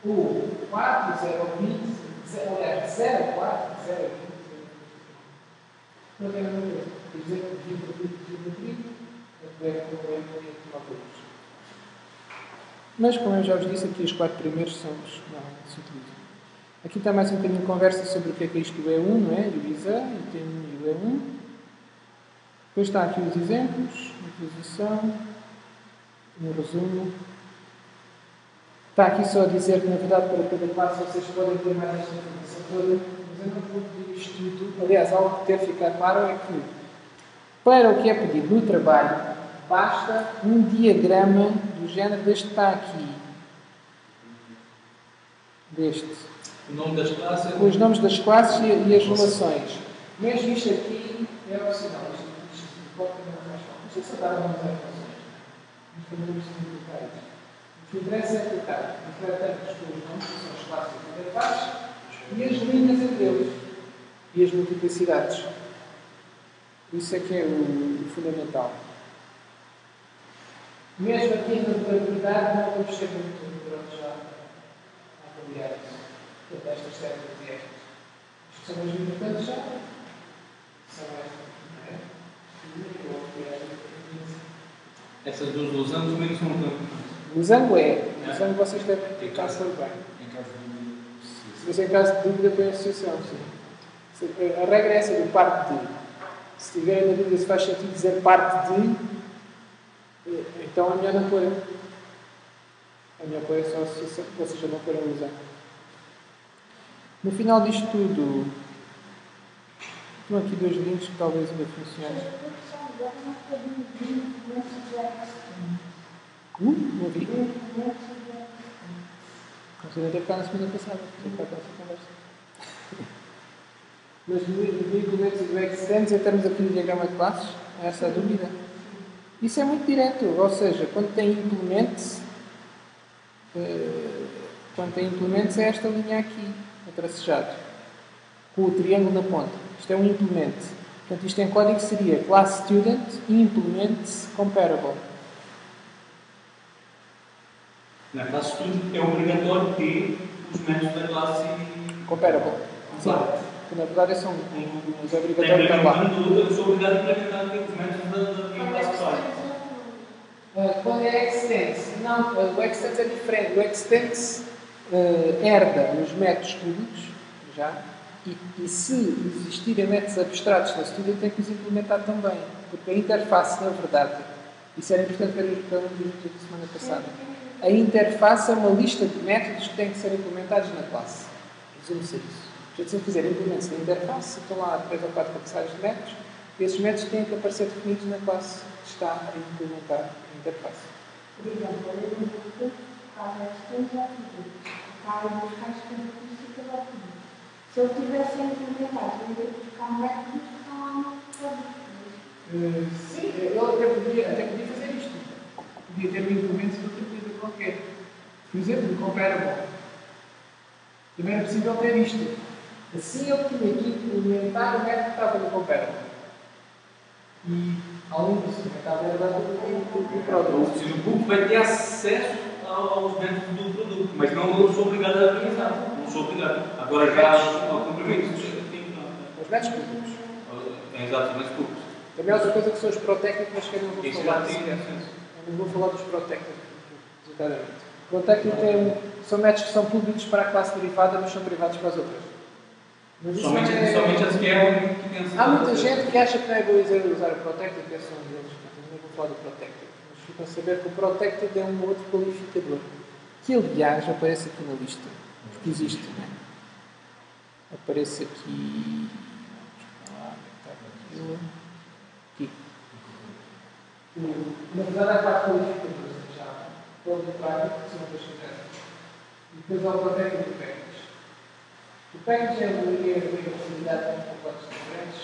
1, 4, 0, 20, aliás, 0, 4, 0, 20. Não tem a mesma coisa. Por exemplo, 20, é autores. Mas, como eu já vos disse, aqui os 4 primeiros são os que normalmente se utilizam. Aqui está mais um bocadinho de conversa sobre o que é isto do E1, não é? E o ISA, e tem o E1. Depois está aqui os exemplos, a utilização, um resumo. Está aqui só a dizer que, na verdade, para cada classe vocês podem ter mais esta informação toda, mas mas eu não vou pedir isto tudo. Aliás, algo que deve ficar claro é que, para o que é pedido no trabalho, basta um diagrama do género deste que está aqui. Deste. O nome das classes. Com os nomes das classes e as relações. Mesmo isto aqui é opcional. Isto pode também não faz falta. Isto é só dar algumas informações. Mas podemos simplificar isso. O que interessa é aplicar os retângulos com os nomes, que são as classes e interfaces, e as linhas entre eles. E as multiplicidades. Isso é que é o fundamental. Mesmo aqui na durabilidade, não vamos ser muito prontos a avaliar isso. Portanto, estas teclas e estas. Isto são as importantes já. São estas, não é? Essas duas losango também não são tão importantes. Losango é. Losango vocês devem aplicar sempre bem. Mas em caso de dúvida, põe a associação, sim. A regra é essa do parte de. Se tiverem na dúvida se faz sentido dizer parte de, então é melhor não pôr. É melhor pôr só a associação, ou seja, não pôr a losango. No final disto tudo, estão aqui dois links que talvez ainda funcionem. Não vi. Não sei ficar na semana passada, não ficar com essa conversa. Mas no implementos do Extends, em termos aqui do diagrama de classes, essa é a dúvida. Isso é muito direto, ou seja, quando tem implementos, é esta linha aqui, a tracejado, com o triângulo na ponta. Isto é um implement. Portanto, isto em código seria class student implement comparable. Na classe student é obrigatório ter os métodos da classe comparable. Sim. Que na verdade são os obrigatórios da classe. Eu sou obrigado a implementar os métodos da minha classe pessoal. Quando é Extends, não, o Extends é diferente. O Extends herda os métodos públicos, já, e se existirem métodos abstratos na Student, tem que os implementar também. Porque a interface, na verdade, isso era importante ver os vídeos da semana passada, a interface é uma lista de métodos que têm que ser implementados na classe. Resume-se a isso. Se eu fizer implementos na interface, estão lá 3 ou 4 cabeçalhos de métodos, e esses métodos têm que aparecer definidos na classe que está a implementar a interface. Por exemplo, eu não vou fazer questões de atitudes. Para buscar as características de atitudes. Se eu tivesse implementado, eu ia buscar métodos que estão lá no produto. Sim, eu até podia fazer isto. Podia ter um implemento de outra coisa qualquer. Por exemplo, no comparable. Também era possível ter isto. Assim eu tinha que implementar o método que estava no comparable. E, além disso, estava a herdar o produto. Ou seja, o book vai ter acesso aos métodos do produto, mas não eu sou obrigado a utilizar. Não sou obrigado. Agora já ao complemento. Os métodos públicos. Exato, os métodos públicos. Também há outra coisa que são os protected, mas que eu não vou Isso falar. já tem. Eu não vou falar dos protected, exatamente. Protected são métodos que são públicos para a classe derivada, mas são privados para as outras. Somente as que é que tem. Há muita gente que acha que não é boa usar o protected, que é só um deles. Eu não vou falar do protected. Mas ficam a saber que o protected é um outro qualificador. Que, aliás, aparece aqui na lista. Porque existe, não é? Aparece aqui. Aqui. Na verdade, há 4 qualificadores. Já. Todo o prático, que são as sucessões. E depois há o protected do package. O package é uma possibilidade de complexos diferentes.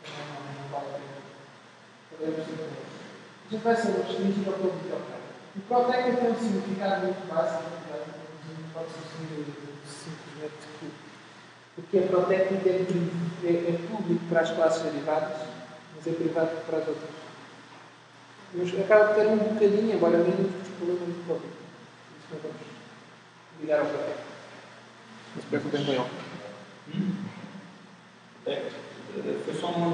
Não vale a pena. Podemos ter a gente vai ser restringir ao todo do o protected tem um significado muito básico, não pode ser simplesmente porque é protected é público para as classes derivadas, mas é privado para as outras. Mas acaba de ter um bocadinho, embora menos, problema muito público. Isso não vamos ligar ao protected. Não se preocupem com ele. Foi só uma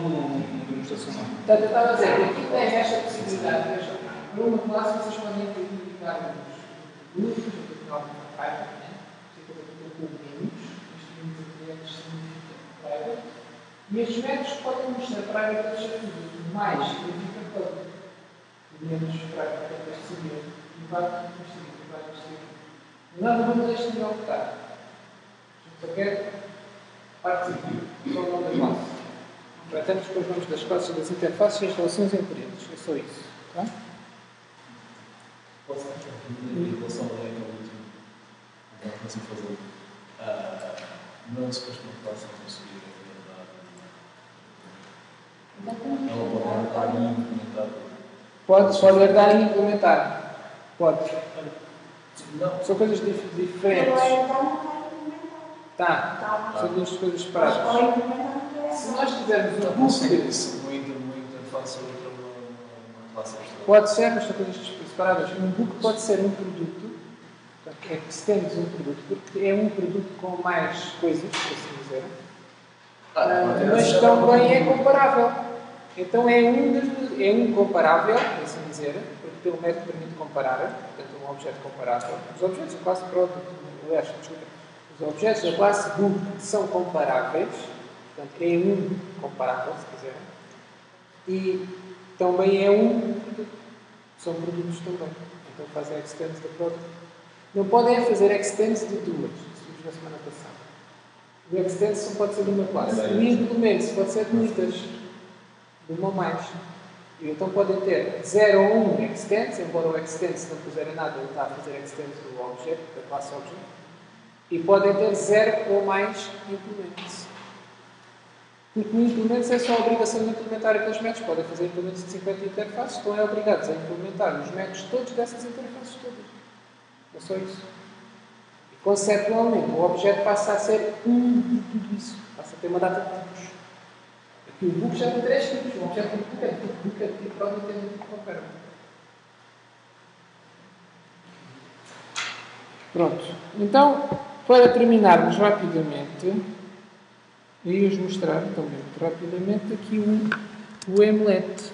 demonstração. Portanto, eu estava a dizer, aqui tem esta possibilidade. Para uma classe, vocês podem identificar os grupos, no final de uma private, com menos, estes significa private, e estes métodos podem mostrar private a tudo. Mais significa public. Menos private, portanto, este seria privado, este seria privado, este seria. Nós não vamos este nível que está. A gente só quer Participe. Qual é o nome da classe? Tratamos com os nomes das classes, das interfaces e as relações entre eles. É só isso. Tá? Posso em relação ao último que eu consigo fazer? Não é suposto que uma classe não conseguir herdar. Ela pode herdar e implementar. Pode herdar e implementar. Pode. Não. São coisas diferentes. Tá. São duas coisas separadas. Se nós tivermos um book, Uma interface ou outra uma classe abstrata. pode ser, mas são coisas separadas. Um book pode ser um produto, portanto, é que se temos um produto, porque é um produto com mais coisas, por assim dizer, mas também é comparável. Então é um comparável, por assim dizer, porque tem um método que permite comparar, portanto um objeto comparável. Os objetos da classe product, aliás, desculpa, os objetos da classe book são comparáveis, portanto é um comparável, se quiserem, e também é um produto. São produtos também. Então fazem extends da product. Não podem fazer extends de duas, isso vimos na semana passada. O extends só pode ser de uma classe. O implement pode ser de muitas, de uma ou mais. E então podem ter 0 ou 1 extends, embora o extends se não puserem nada, ele está a fazer extends do objeto, da classe object. E podem ter 0 ou mais implements. Porque o implements é só a obrigação de implementar aqueles métodos. Podem fazer implementos de 50 interfaces, estão obrigados a implementar os métodos todos dessas interfaces todas. É só isso. E conceptualmente, o objeto passa a ser um de tudo isso. Passa a ter uma data de tipos. Aqui o book já tem 3 tipos. O objeto tem book, é tipo book, é tipo product, é tipo comparable. Pronto. Então, para terminarmos rapidamente, eu ia-vos mostrar também muito rapidamente aqui o Mlet.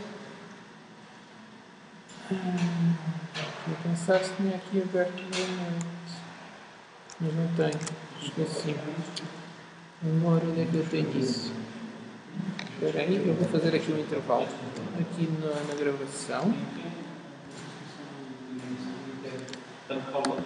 Vou pensar se tinha aqui aberto o Mlet. Mas não tenho. Esqueci. Memória, onde é que eu tenho isso? Espera aí, eu vou fazer aqui um intervalo. Aqui na gravação. Portanto,